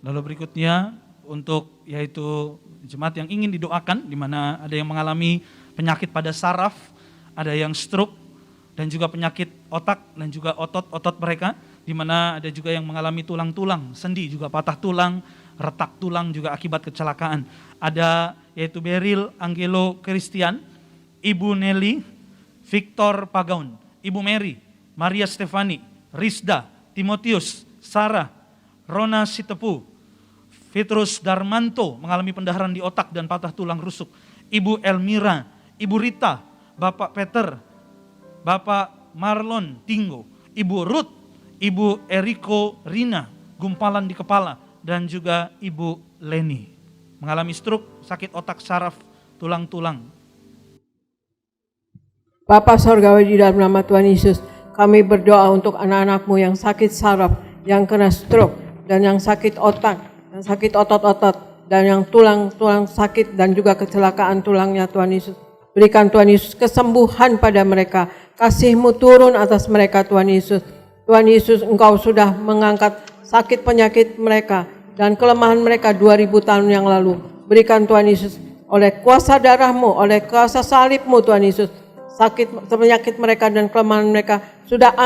Lalu berikutnya untuk yaitu jemaat yang ingin didoakan, di mana ada yang mengalami penyakit pada saraf, ada yang stroke, dan juga penyakit otak dan juga otot-otot mereka, di mana ada juga yang mengalami tulang-tulang, sendi juga patah tulang, retak tulang juga akibat kecelakaan. Ada yaitu Beryl Angelo Christian, Ibu Nelly, Victor Pagaun, Ibu Mary, Maria Stefani, Rizda, Timotius, Sarah, Rona Sitepu, Petrus Darmanto mengalami pendarahan di otak dan patah tulang rusuk. Ibu Elmira, Ibu Rita, Bapak Peter, Bapak Marlon Tinggo, Ibu Ruth, Ibu Eriko Rina, gumpalan di kepala, dan juga Ibu Leni mengalami stroke, sakit otak, saraf, tulang-tulang. Bapa Sorgawi, di dalam nama Tuhan Yesus, kami berdoa untuk anak-anak-Mu yang sakit saraf, yang kena stroke, dan yang sakit otak, yang sakit otot-otot, dan yang tulang-tulang sakit, dan juga kecelakaan tulangnya Tuhan Yesus. Berikan Tuhan Yesus kesembuhan pada mereka. Kasih-Mu turun atas mereka Tuhan Yesus. Tuhan Yesus, Engkau sudah mengangkat sakit penyakit mereka dan kelemahan mereka 2000 tahun yang lalu. Berikan Tuhan Yesus oleh kuasa darah-Mu, oleh kuasa salib-Mu Tuhan Yesus. Sakit penyakit mereka dan kelemahan mereka sudah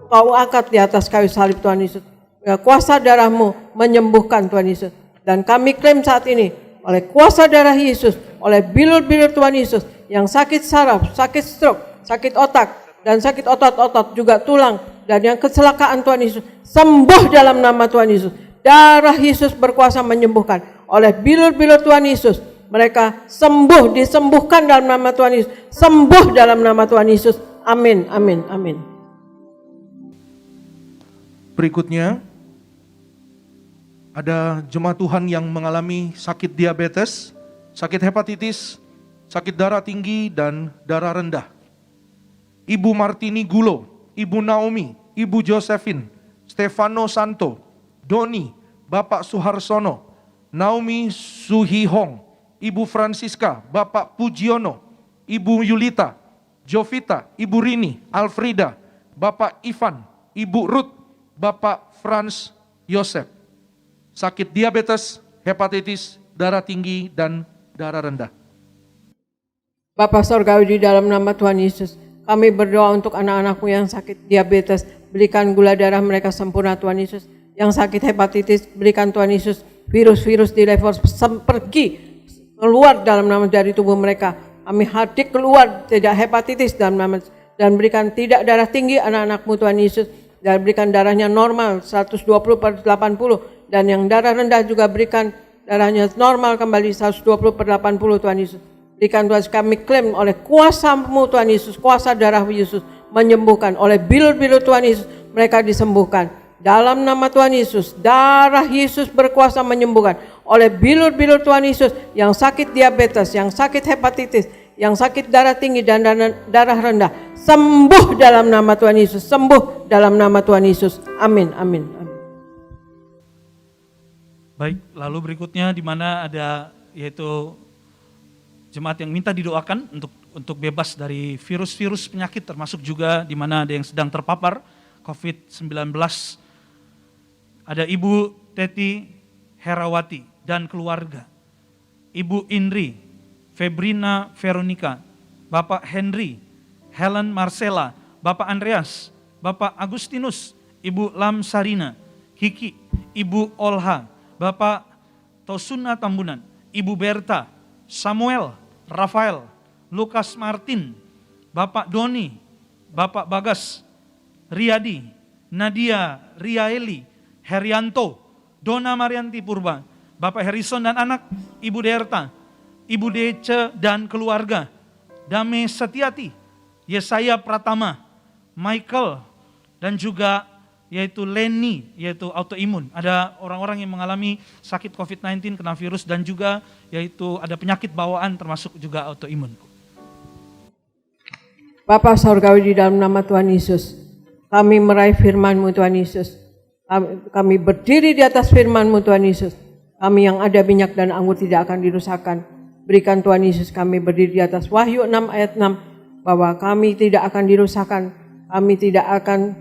Kau angkat di atas kayu salib Tuhan Yesus. Ya, kuasa darah-Mu menyembuhkan Tuhan Yesus. Dan kami klaim saat ini oleh kuasa darah Yesus, oleh bilur-bilur Tuhan Yesus yang sakit saraf, sakit stroke, sakit otak, dan sakit otot-otot, juga tulang, dan yang kecelakaan Tuhan Yesus, sembuh dalam nama Tuhan Yesus. Darah Yesus berkuasa menyembuhkan. Oleh bilur-bilur Tuhan Yesus, mereka sembuh, disembuhkan dalam nama Tuhan Yesus. Sembuh dalam nama Tuhan Yesus. Amin, amin, amin. Berikutnya, ada jemaat Tuhan yang mengalami sakit diabetes, sakit hepatitis, sakit darah tinggi, dan darah rendah. Ibu Martini Gulo, Ibu Naomi, Ibu Josephine, Stefano Santo, Doni, Bapak Suharsono, Naomi Suhihong, Ibu Francisca, Bapak Pujiono, Ibu Yulita, Jovita, Ibu Rini, Alfrida, Bapak Ivan, Ibu Ruth, Bapak Franz Yosef. Sakit diabetes, hepatitis, darah tinggi, dan darah rendah. Bapa Sorgawi, di dalam nama Tuhan Yesus, kami berdoa untuk anak-anak-Mu yang sakit diabetes, berikan gula darah mereka sempurna Tuhan Yesus. Yang sakit hepatitis, berikan Tuhan Yesus virus-virus di level pergi, keluar dalam nama dari tubuh mereka. Kami hadik keluar tidak hepatitis dalam nama, dan berikan tidak darah tinggi anak-anak-Mu Tuhan Yesus, dan berikan darahnya normal 120/80, dan yang darah rendah juga berikan darahnya normal kembali 120/80 Tuhan Yesus. Berikan Tuhan, kami klaim oleh kuasa-Mu Tuhan Yesus, kuasa darah Yesus menyembuhkan. Oleh bilur-bilur Tuhan Yesus mereka disembuhkan. Dalam nama Tuhan Yesus, darah Yesus berkuasa menyembuhkan. Oleh bilur-bilur Tuhan Yesus yang sakit diabetes, yang sakit hepatitis, yang sakit darah tinggi dan darah rendah, sembuh dalam nama Tuhan Yesus, sembuh dalam nama Tuhan Yesus. Amin, amin, amin. Baik, lalu berikutnya di mana ada yaitu jemaat yang minta didoakan untuk bebas dari virus-virus penyakit, termasuk juga di mana ada yang sedang terpapar COVID-19. Ada Ibu Teti Herawati dan keluarga, Ibu Indri, Febrina Veronica, Bapak Henry, Helen Marcella, Bapak Andreas, Bapak Agustinus, Ibu Lam Sarina, Kiki, Ibu Olha, Bapak Tosuna Tambunan, Ibu Berta, Samuel, Rafael, Lukas Martin, Bapak Doni, Bapak Bagas, Riyadi, Nadia Riaeli, Herianto, Dona Marianti Purba, Bapak Harrison dan anak, Ibu Derta, Ibu Dece dan keluarga, Dame Setiati, Yesaya Pratama, Michael, dan juga yaitu Leni, yaitu autoimun. Ada orang-orang yang mengalami sakit COVID-19 kena virus dan juga yaitu ada penyakit bawaan termasuk juga autoimun. Bapa Sorgawi, di dalam nama Tuhan Yesus, kami meraih firman-Mu Tuhan Yesus. Kami berdiri di atas firman-Mu Tuhan Yesus. Kami yang ada minyak dan anggur tidak akan dirusakkan. Berikan Tuhan Yesus kami berdiri di atas Wahyu 6 ayat 6 bahwa kami tidak akan dirusakkan. Kami tidak akan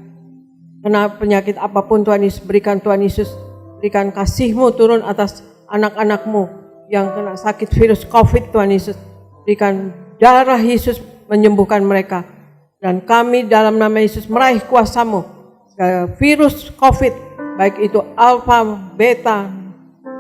kena penyakit apapun Tuhan Yesus. Berikan Tuhan Yesus, berikan kasih-Mu turun atas anak-anak-Mu yang kena sakit virus COVID Tuhan Yesus. Berikan darah Yesus menyembuhkan mereka. Dan kami dalam nama Yesus meraih kuasa-Mu. Virus COVID, baik itu alfa, beta,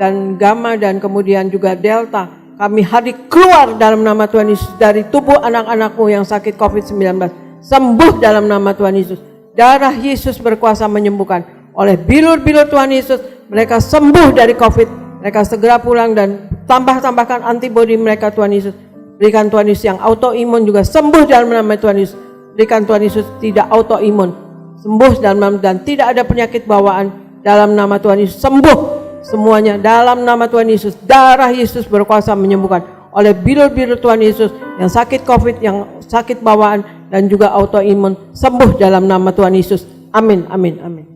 dan gamma, dan kemudian juga delta, kami hadir keluar dalam nama Tuhan Yesus dari tubuh anak-anak-Mu yang sakit COVID-19. Sembuh dalam nama Tuhan Yesus. Darah Yesus berkuasa menyembuhkan. Oleh bilur-bilur Tuhan Yesus, mereka sembuh dari COVID. Mereka segera pulang dan tambahkan antibodi mereka Tuhan Yesus. Berikan Tuhan Yesus yang autoimun juga sembuh dalam nama Tuhan Yesus. Berikan Tuhan Yesus tidak autoimun, sembuh dalam nama, dan tidak ada penyakit bawaan dalam nama Tuhan Yesus. Sembuh semuanya dalam nama Tuhan Yesus. Darah Yesus berkuasa menyembuhkan. Oleh bilur-bilur Tuhan Yesus yang sakit COVID, yang sakit bawaan, dan juga autoimun, sembuh dalam nama Tuhan Yesus. Amin, amin, amin.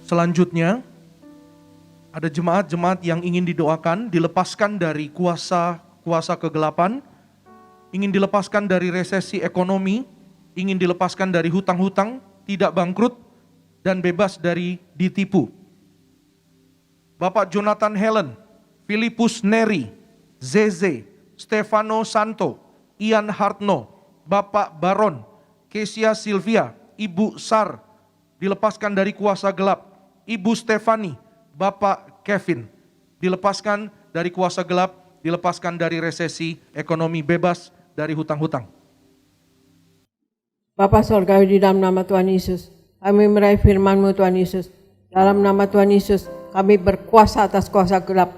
Selanjutnya, ada jemaat-jemaat yang ingin didoakan, dilepaskan dari kuasa kegelapan, ingin dilepaskan dari resesi ekonomi, ingin dilepaskan dari hutang-hutang, tidak bangkrut, dan bebas dari ditipu. Bapak Jonathan Helen, Filipus Neri, Zeze, Stefano Santo, Ian Hartno, Bapak Baron, Kesia Silvia, Ibu Sar, dilepaskan dari kuasa gelap. Ibu Stefani, Bapak Kevin, dilepaskan dari kuasa gelap, dilepaskan dari resesi ekonomi, bebas dari hutang-hutang. Bapa Sorgawi, di dalam nama Tuhan Yesus, kami meraih firman-Mu Tuhan Yesus. Dalam nama Tuhan Yesus, kami berkuasa atas kuasa gelap.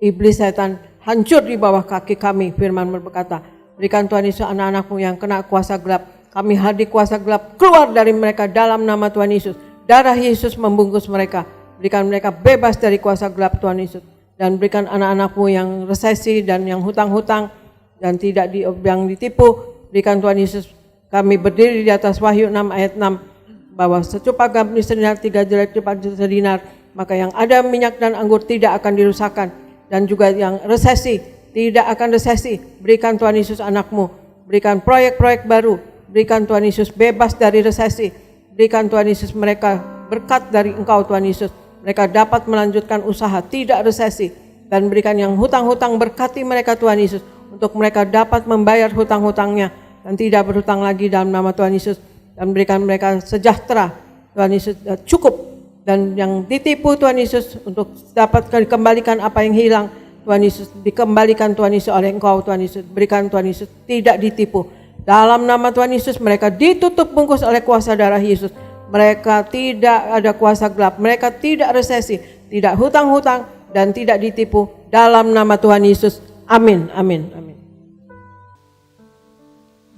Iblis setan hancur di bawah kaki kami. Firman-Mu berkata, berikan Tuhan Yesus anak-anak-Mu yang kena kuasa gelap. Kami hadir kuasa gelap keluar dari mereka dalam nama Tuhan Yesus. Darah Yesus membungkus mereka. Berikan mereka bebas dari kuasa gelap Tuhan Yesus. Dan berikan anak-anak-Mu yang resesi dan yang hutang-hutang dan tidak yang ditipu. Berikan Tuhan Yesus, kami berdiri di atas Wahyu 6 ayat 6 bahwa secupak gambus sedinar 3 jelek cepat sedinar, maka yang ada minyak dan anggur tidak akan dirusakkan, dan juga yang resesi tidak akan resesi. Berikan Tuhan Yesus anak-Mu, berikan proyek-proyek baru, berikan Tuhan Yesus bebas dari resesi, berikan Tuhan Yesus mereka berkat dari Engkau Tuhan Yesus, mereka dapat melanjutkan usaha tidak resesi, dan berikan yang hutang-hutang berkati mereka Tuhan Yesus, untuk mereka dapat membayar hutang-hutangnya dan tidak berhutang lagi dalam nama Tuhan Yesus, dan berikan mereka sejahtera Tuhan Yesus, cukup, dan yang ditipu Tuhan Yesus untuk dapat dikembalikan apa yang hilang Tuhan Yesus, dikembalikan Tuhan Yesus oleh Engkau Tuhan Yesus. Berikan Tuhan Yesus tidak ditipu dalam nama Tuhan Yesus. Mereka ditutup bungkus oleh kuasa darah Yesus. Mereka tidak ada kuasa gelap, mereka tidak resesi, tidak hutang-hutang, dan tidak ditipu dalam nama Tuhan Yesus. Amin, amin, amin.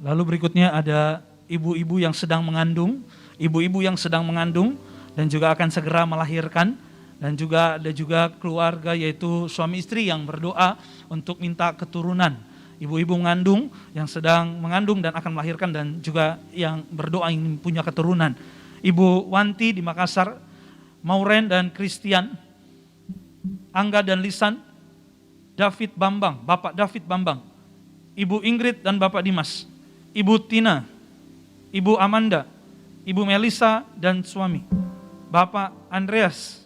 Lalu berikutnya ada ibu-ibu yang sedang mengandung, ibu-ibu yang sedang mengandung dan juga akan segera melahirkan, dan juga ada juga keluarga yaitu suami istri yang berdoa untuk minta keturunan. Ibu-ibu mengandung yang sedang mengandung dan akan melahirkan, dan juga yang berdoa ingin punya keturunan. Ibu Wanti di Makassar, Mauren dan Christian, Angga dan Lisan, David Bambang, Bapak David Bambang, Ibu Ingrid dan Bapak Dimas, Ibu Tina, Ibu Amanda, Ibu Melisa dan suami, Bapak Andreas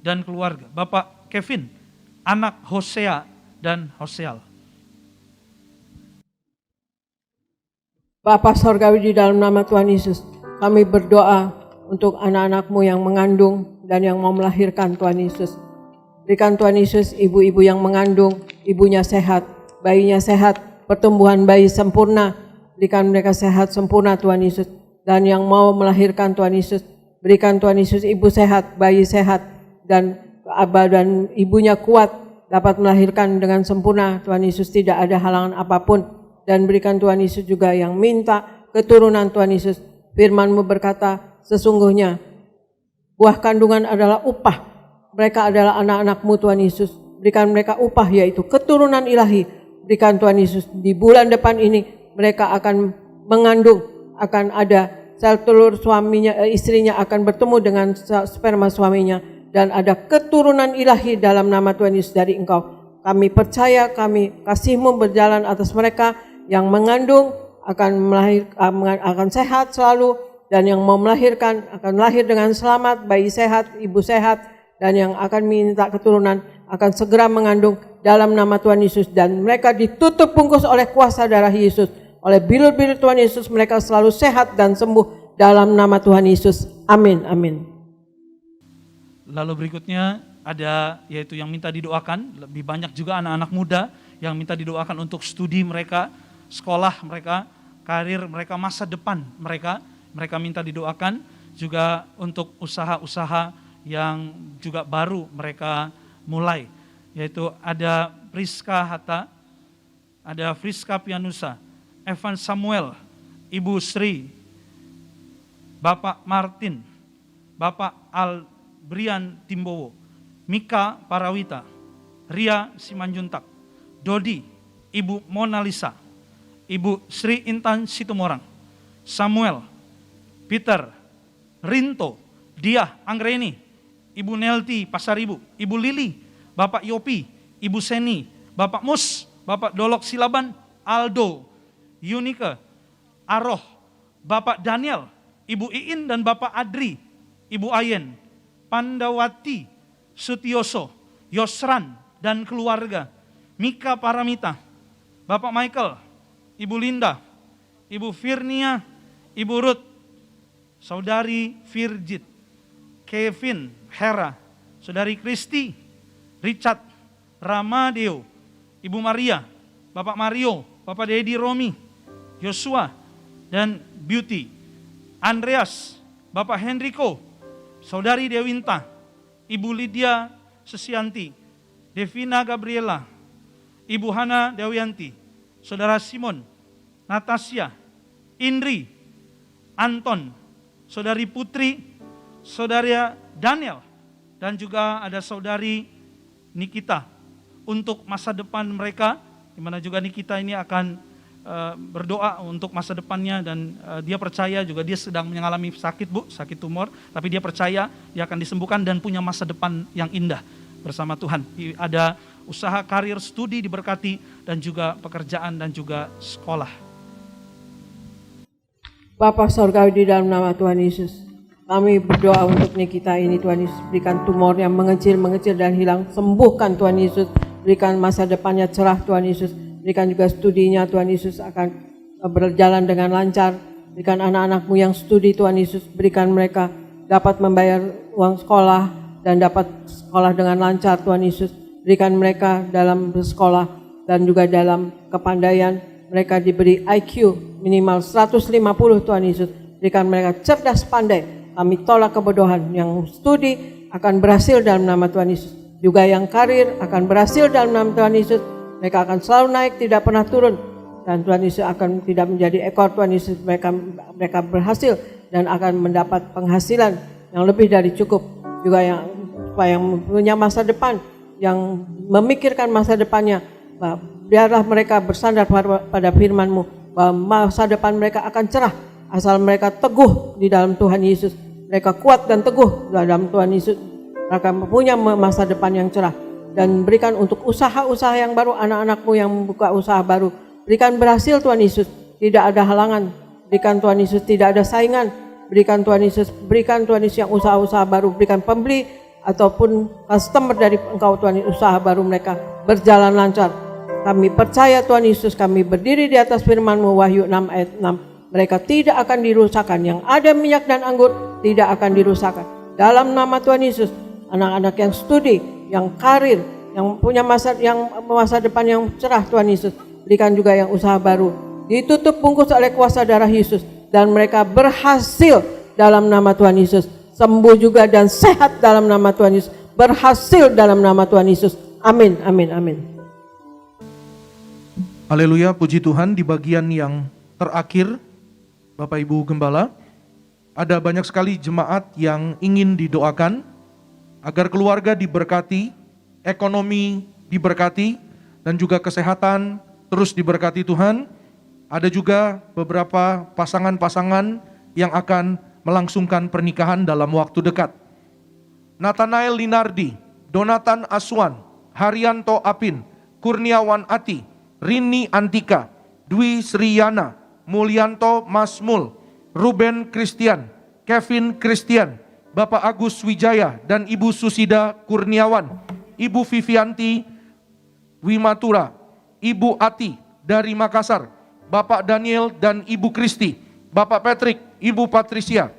dan keluarga, Bapak Kevin, anak Hosea dan Hoseal. Bapa Sorgawi, di dalam nama Tuhan Yesus, kami berdoa untuk anak-anak-Mu yang mengandung dan yang mau melahirkan Tuhan Yesus. Berikan Tuhan Yesus ibu-ibu yang mengandung, ibunya sehat, bayinya sehat, pertumbuhan bayi sempurna. Berikan mereka sehat sempurna Tuhan Yesus. Dan yang mau melahirkan Tuhan Yesus, berikan Tuhan Yesus ibu sehat, bayi sehat, dan abah dan ibunya kuat, dapat melahirkan dengan sempurna Tuhan Yesus, tidak ada halangan apapun. Dan berikan Tuhan Yesus juga yang minta keturunan Tuhan Yesus, Firman-Mu berkata, sesungguhnya buah kandungan adalah upah. Mereka adalah anak-anak-Mu Tuhan Yesus. Berikan mereka upah, yaitu keturunan ilahi. Berikan Tuhan Yesus, di bulan depan ini mereka akan mengandung, akan ada sel telur suaminya, istrinya akan bertemu dengan sperma suaminya, dan ada keturunan ilahi dalam nama Tuhan Yesus dari Engkau. Kami percaya, kami kasih-Mu berjalan atas mereka yang mengandung, akan sehat selalu, dan yang mau melahirkan akan lahir dengan selamat, bayi sehat, ibu sehat, dan yang akan minta keturunan akan segera mengandung dalam nama Tuhan Yesus, dan mereka ditutup bungkus oleh kuasa darah Yesus. Oleh bilur-bilur Tuhan Yesus mereka selalu sehat dan sembuh dalam nama Tuhan Yesus. Amin, amin. Lalu berikutnya ada yaitu yang minta didoakan, lebih banyak juga anak-anak muda yang minta didoakan untuk studi mereka, sekolah mereka, karir mereka, masa depan mereka minta didoakan, juga untuk usaha-usaha yang juga baru mereka mulai, yaitu ada Priska Hatta, ada Friska Pianusa, Evan Samuel, Ibu Sri, Bapak Martin, Bapak Albrian Timbowo, Mika Parawita, Ria Simanjuntak, Dodi, Ibu Mona Lisa, Ibu Sri Intan Situmorang, Samuel, Peter, Rinto, Diah Anggreni, Ibu Nelti Pasaribu, Ibu Lili, Bapak Yopi, Ibu Seni, Bapak Mus, Bapak Dolok Silaban, Aldo, Yunike, Aroh, Bapak Daniel, Ibu Iin dan Bapak Adri, Ibu Ayen, Pandawati, Sutioso, Yosran dan keluarga, Mika Paramita, Bapak Michael, Ibu Linda, Ibu Firnia, Ibu Ruth, Saudari Virgit, Kevin, Hera, Saudari Kristi, Richard, Ramadeo, Ibu Maria, Bapak Mario, Bapak Dedi Romi, Yosua, dan Beauty, Andreas, Bapak Henriko, Saudari Dewinta, Ibu Lydia Sesianti, Devina Gabriela, Ibu Hana Dewianti, Saudara Simon, Natasha, Indri, Anton, Saudari Putri, Saudara Daniel, dan juga ada Saudari Nikita untuk masa depan mereka, di mana juga Nikita ini akan berdoa untuk masa depannya, dan dia percaya juga dia sedang mengalami sakit, Bu, sakit tumor, tapi dia percaya dia akan disembuhkan dan punya masa depan yang indah bersama Tuhan. Ada usaha, karir, studi diberkati, dan juga pekerjaan dan juga sekolah. Bapa Surgawi, di dalam nama Tuhan Yesus, kami berdoa untuk Nikita ini. Tuhan Yesus, berikan tumor yang mengecil dan hilang, sembuhkan Tuhan Yesus, berikan masa depannya cerah Tuhan Yesus, berikan juga studinya Tuhan Yesus akan berjalan dengan lancar, berikan anak-anak-Mu yang studi Tuhan Yesus, berikan mereka dapat membayar uang sekolah dan dapat sekolah dengan lancar Tuhan Yesus, berikan mereka dalam bersekolah dan juga dalam kepandaian mereka diberi IQ minimal 150 Tuhan Yesus, berikan mereka cerdas pandai. Kami tolak kebodohan. Yang studi akan berhasil dalam nama Tuhan Yesus. Juga yang karir akan berhasil dalam nama Tuhan Yesus. Mereka akan selalu naik, tidak pernah turun. Dan Tuhan Yesus akan tidak menjadi ekor Tuhan Yesus. Mereka berhasil dan akan mendapat penghasilan yang lebih dari cukup. Juga yang punya masa depan, yang memikirkan masa depannya. Biarlah mereka bersandar pada firman-Mu, bahwa masa depan mereka akan cerah asal mereka teguh di dalam Tuhan Yesus. Mereka kuat dan teguh dalam Tuhan Yesus. Mereka punya masa depan yang cerah. Dan berikan untuk usaha-usaha yang baru, anak-anak-Mu yang membuka usaha baru, berikan berhasil Tuhan Yesus. Tidak ada halangan. Berikan Tuhan Yesus, tidak ada saingan. Berikan Tuhan Yesus yang usaha-usaha baru, berikan pembeli ataupun customer dari Engkau Tuhan Yesus, usaha baru mereka berjalan lancar. Kami percaya Tuhan Yesus, kami berdiri di atas firman-Mu, Wahyu 6 ayat 6. Mereka tidak akan dirusakkan, yang ada minyak dan anggur tidak akan dirusakkan. Dalam nama Tuhan Yesus, anak-anak yang studi, yang karir, yang punya masa depan yang cerah Tuhan Yesus, berikan juga yang usaha baru, ditutup bungkus oleh kuasa darah Yesus, dan mereka berhasil dalam nama Tuhan Yesus, sembuh juga dan sehat dalam nama Tuhan Yesus, berhasil dalam nama Tuhan Yesus. Amin, amin, amin. Haleluya, puji Tuhan. Di bagian yang terakhir, Bapak Ibu Gembala, ada banyak sekali jemaat yang ingin didoakan agar keluarga diberkati, ekonomi diberkati, dan juga kesehatan terus diberkati Tuhan. Ada juga beberapa pasangan-pasangan yang akan melangsungkan pernikahan dalam waktu dekat. Nathanael Linardi, Donatan Aswan, Haryanto Apin, Kurniawan Ati, Rini Antika, Dwi Sriyana, Mulyanto Masmul, Ruben Christian, Kevin Christian, Bapak Agus Wijaya dan Ibu Susida Kurniawan, Ibu Vivianti Wimatura, Ibu Ati dari Makassar, Bapak Daniel dan Ibu Kristi, Bapak Patrick, Ibu Patricia,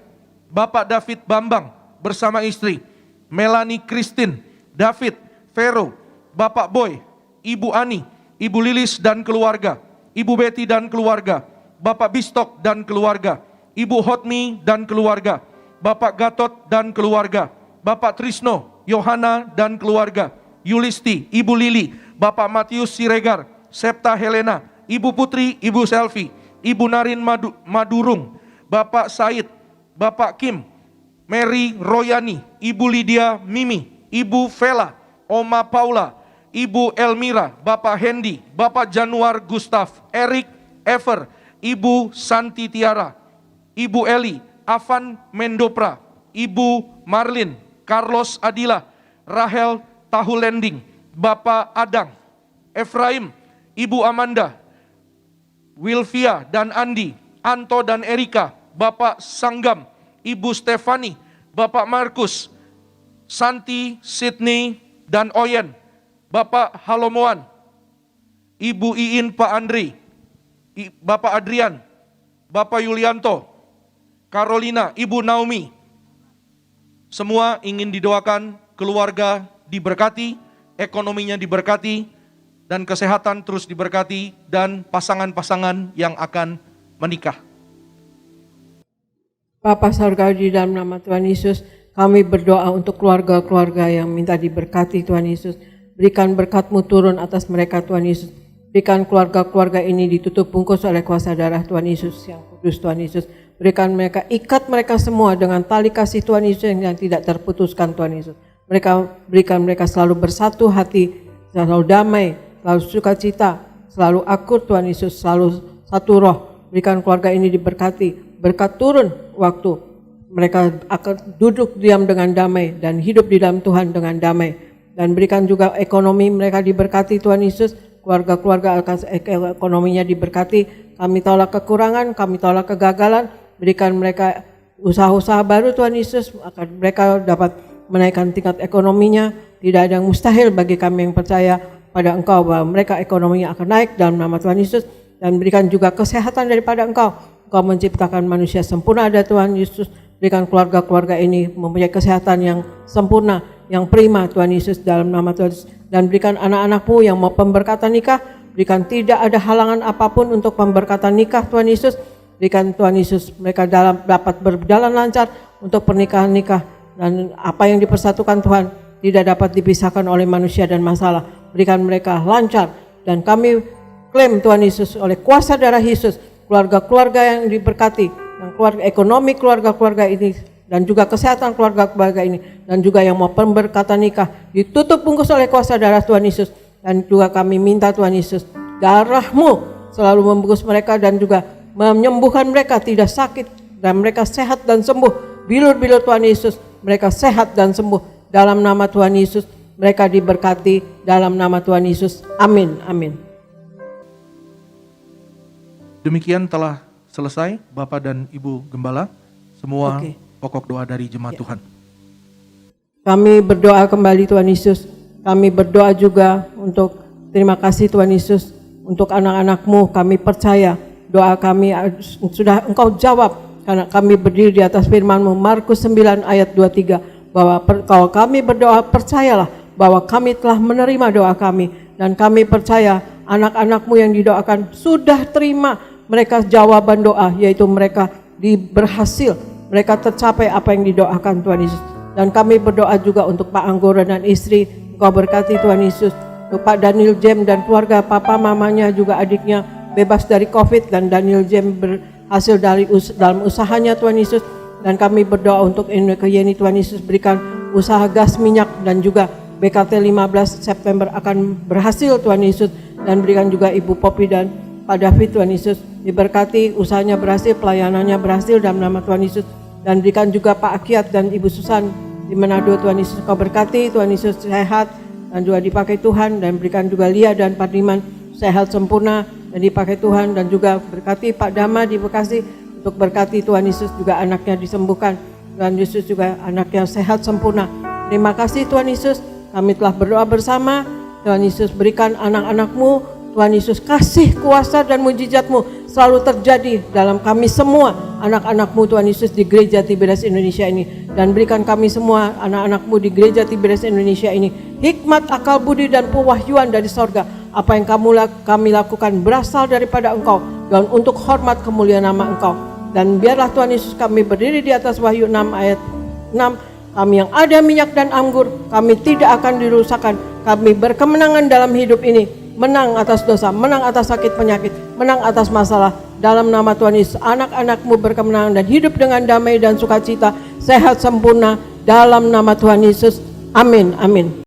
Bapak David Bambang bersama istri, Melanie Christine, David, Vero, Bapak Boy, Ibu Ani, Ibu Lilis dan keluarga, Ibu Betty dan keluarga, Bapak Bistok dan keluarga, Ibu Hotmi dan keluarga, Bapak Gatot dan keluarga, Bapak Trisno, Yohana dan keluarga, Yulisti, Ibu Lili, Bapak Matius Siregar, Septa Helena, Ibu Putri, Ibu Selvi, Ibu Narin Madurung, Bapak Said, Bapak Kim, Mary Royani, Ibu Lydia Mimi, Ibu Vela, Oma Paula, Ibu Elmira, Bapak Hendy, Bapak Januar Gustaf, Erik Ever, Ibu Santi Tiara, Ibu Eli, Avan Mendopra, Ibu Marlin, Carlos Adila, Rahel Tahulending, Bapak Adang, Efraim, Ibu Amanda, Wilvia dan Andi, Anto dan Erika, Bapak Sanggam, Ibu Stefani, Bapak Markus, Santi, Sydney, dan Oyen, Bapak Halomoan, Ibu Iin Pak Andri, Bapak Adrian, Bapak Yulianto, Carolina, Ibu Naomi. Semua ingin didoakan keluarga diberkati, ekonominya diberkati, dan kesehatan terus diberkati, dan pasangan-pasangan yang akan menikah. Bapa Surgawi, di dalam nama Tuhan Yesus, kami berdoa untuk keluarga-keluarga yang minta diberkati Tuhan Yesus. Berikan berkat-Mu turun atas mereka Tuhan Yesus. Berikan keluarga-keluarga ini ditutup bungkus oleh kuasa darah Tuhan Yesus yang kudus Tuhan Yesus. Berikan mereka, ikat mereka semua dengan tali kasih Tuhan Yesus yang tidak terputuskan Tuhan Yesus. Berikan mereka selalu bersatu hati, selalu damai, selalu sukacita, selalu akur Tuhan Yesus, selalu satu roh. Berikan keluarga ini diberkati, berkat turun waktu mereka akan duduk diam dengan damai dan hidup di dalam Tuhan dengan damai. Dan berikan juga ekonomi mereka diberkati Tuhan Yesus, keluarga-keluarga ekonominya diberkati. Kami tolak kekurangan, kami tolak kegagalan. Berikan mereka usaha-usaha baru Tuhan Yesus, agar mereka dapat menaikkan tingkat ekonominya. Tidak ada yang mustahil bagi kami yang percaya pada Engkau bahwa mereka ekonominya akan naik dalam nama Tuhan Yesus. Dan berikan juga kesehatan daripada Engkau. Engkau menciptakan manusia sempurna ada Tuhan Yesus. Berikan keluarga-keluarga ini mempunyai kesehatan yang sempurna, yang prima Tuhan Yesus dalam nama Tuhan Yesus. Dan berikan anak-anak-Mu yang mau pemberkatan nikah, berikan tidak ada halangan apapun untuk pemberkatan nikah Tuhan Yesus. Berikan Tuhan Yesus mereka dapat berjalan lancar untuk pernikahan nikah. Dan apa yang dipersatukan Tuhan tidak dapat dipisahkan oleh manusia dan masalah. Berikan mereka lancar. Dan kami klaim Tuhan Yesus oleh kuasa darah Yesus, keluarga-keluarga yang diberkati, yang keluarga ekonomi keluarga-keluarga ini, dan juga kesehatan keluarga-keluarga ini, dan juga yang mau pemberkatan nikah, ditutup bungkus oleh kuasa darah Tuhan Yesus. Dan juga kami minta Tuhan Yesus, darah-Mu selalu membungkus mereka dan juga menyembuhkan mereka tidak sakit, dan mereka sehat dan sembuh. Bilur-bilur Tuhan Yesus, mereka sehat dan sembuh. Dalam nama Tuhan Yesus, mereka diberkati dalam nama Tuhan Yesus. Amin, amin. Demikian telah selesai Bapak dan Ibu Gembala, semua pokok doa dari jemaat Tuhan. Kami berdoa kembali Tuhan Yesus. Kami berdoa juga untuk terima kasih Tuhan Yesus untuk anak-anak-Mu. Kami percaya doa kami sudah Engkau jawab karena kami berdiri di atas firman-Mu Markus 9 ayat 23 bahwa kalau kami berdoa percayalah bahwa kami telah menerima doa kami, dan kami percaya anak-anak-Mu yang didoakan sudah terima mereka jawaban doa, yaitu mereka berhasil, mereka tercapai apa yang didoakan Tuhan Yesus. Dan kami berdoa juga untuk Pak Anggoro dan istri, Engkau berkati Tuhan Yesus. Untuk Pak Daniel Jem dan keluarga, papa mamanya juga adiknya bebas dari COVID, dan Daniel Jem berhasil dalam usahanya Tuhan Yesus. Dan kami berdoa untuk Yeni, Tuhan Yesus berikan usaha gas minyak dan juga BKT 15 September akan berhasil Tuhan Yesus. Dan berikan juga Ibu Popi dan Pak David Tuhan Yesus diberkati, usahanya berhasil, pelayanannya berhasil dalam nama Tuhan Yesus. Dan berikan juga Pak Akiat dan Ibu Susan di Manado, Tuhan Yesus Kau berkati, Tuhan Yesus sehat dan juga dipakai Tuhan. Dan berikan juga Lia dan Pak Diman sehat sempurna dan dipakai Tuhan. Dan juga berkati Pak Dama di Bekasi, untuk berkati Tuhan Yesus juga anaknya disembuhkan, Tuhan Yesus juga anaknya sehat sempurna. Terima kasih Tuhan Yesus, kami telah berdoa bersama. Tuhan Yesus berikan anak-anak-Mu, Tuhan Yesus kasih kuasa dan mujizat-Mu selalu terjadi dalam kami semua, anak-anak-Mu Tuhan Yesus di Gereja Tiberias Indonesia ini. Dan berikan kami semua anak-anak-Mu di Gereja Tiberias Indonesia ini hikmat, akal budi dan pewahyuan dari sorga. Apa yang kami lakukan berasal daripada Engkau dan untuk hormat kemuliaan nama Engkau. Dan biarlah Tuhan Yesus kami berdiri di atas Wahyu 6 ayat 6. Kami yang ada minyak dan anggur, kami tidak akan dirusakkan. Kami berkemenangan dalam hidup ini. Menang atas dosa, menang atas sakit penyakit, menang atas masalah. Dalam nama Tuhan Yesus, anak-anak-Mu berkemenangan dan hidup dengan damai dan sukacita, sehat sempurna. Dalam nama Tuhan Yesus, amin, amin.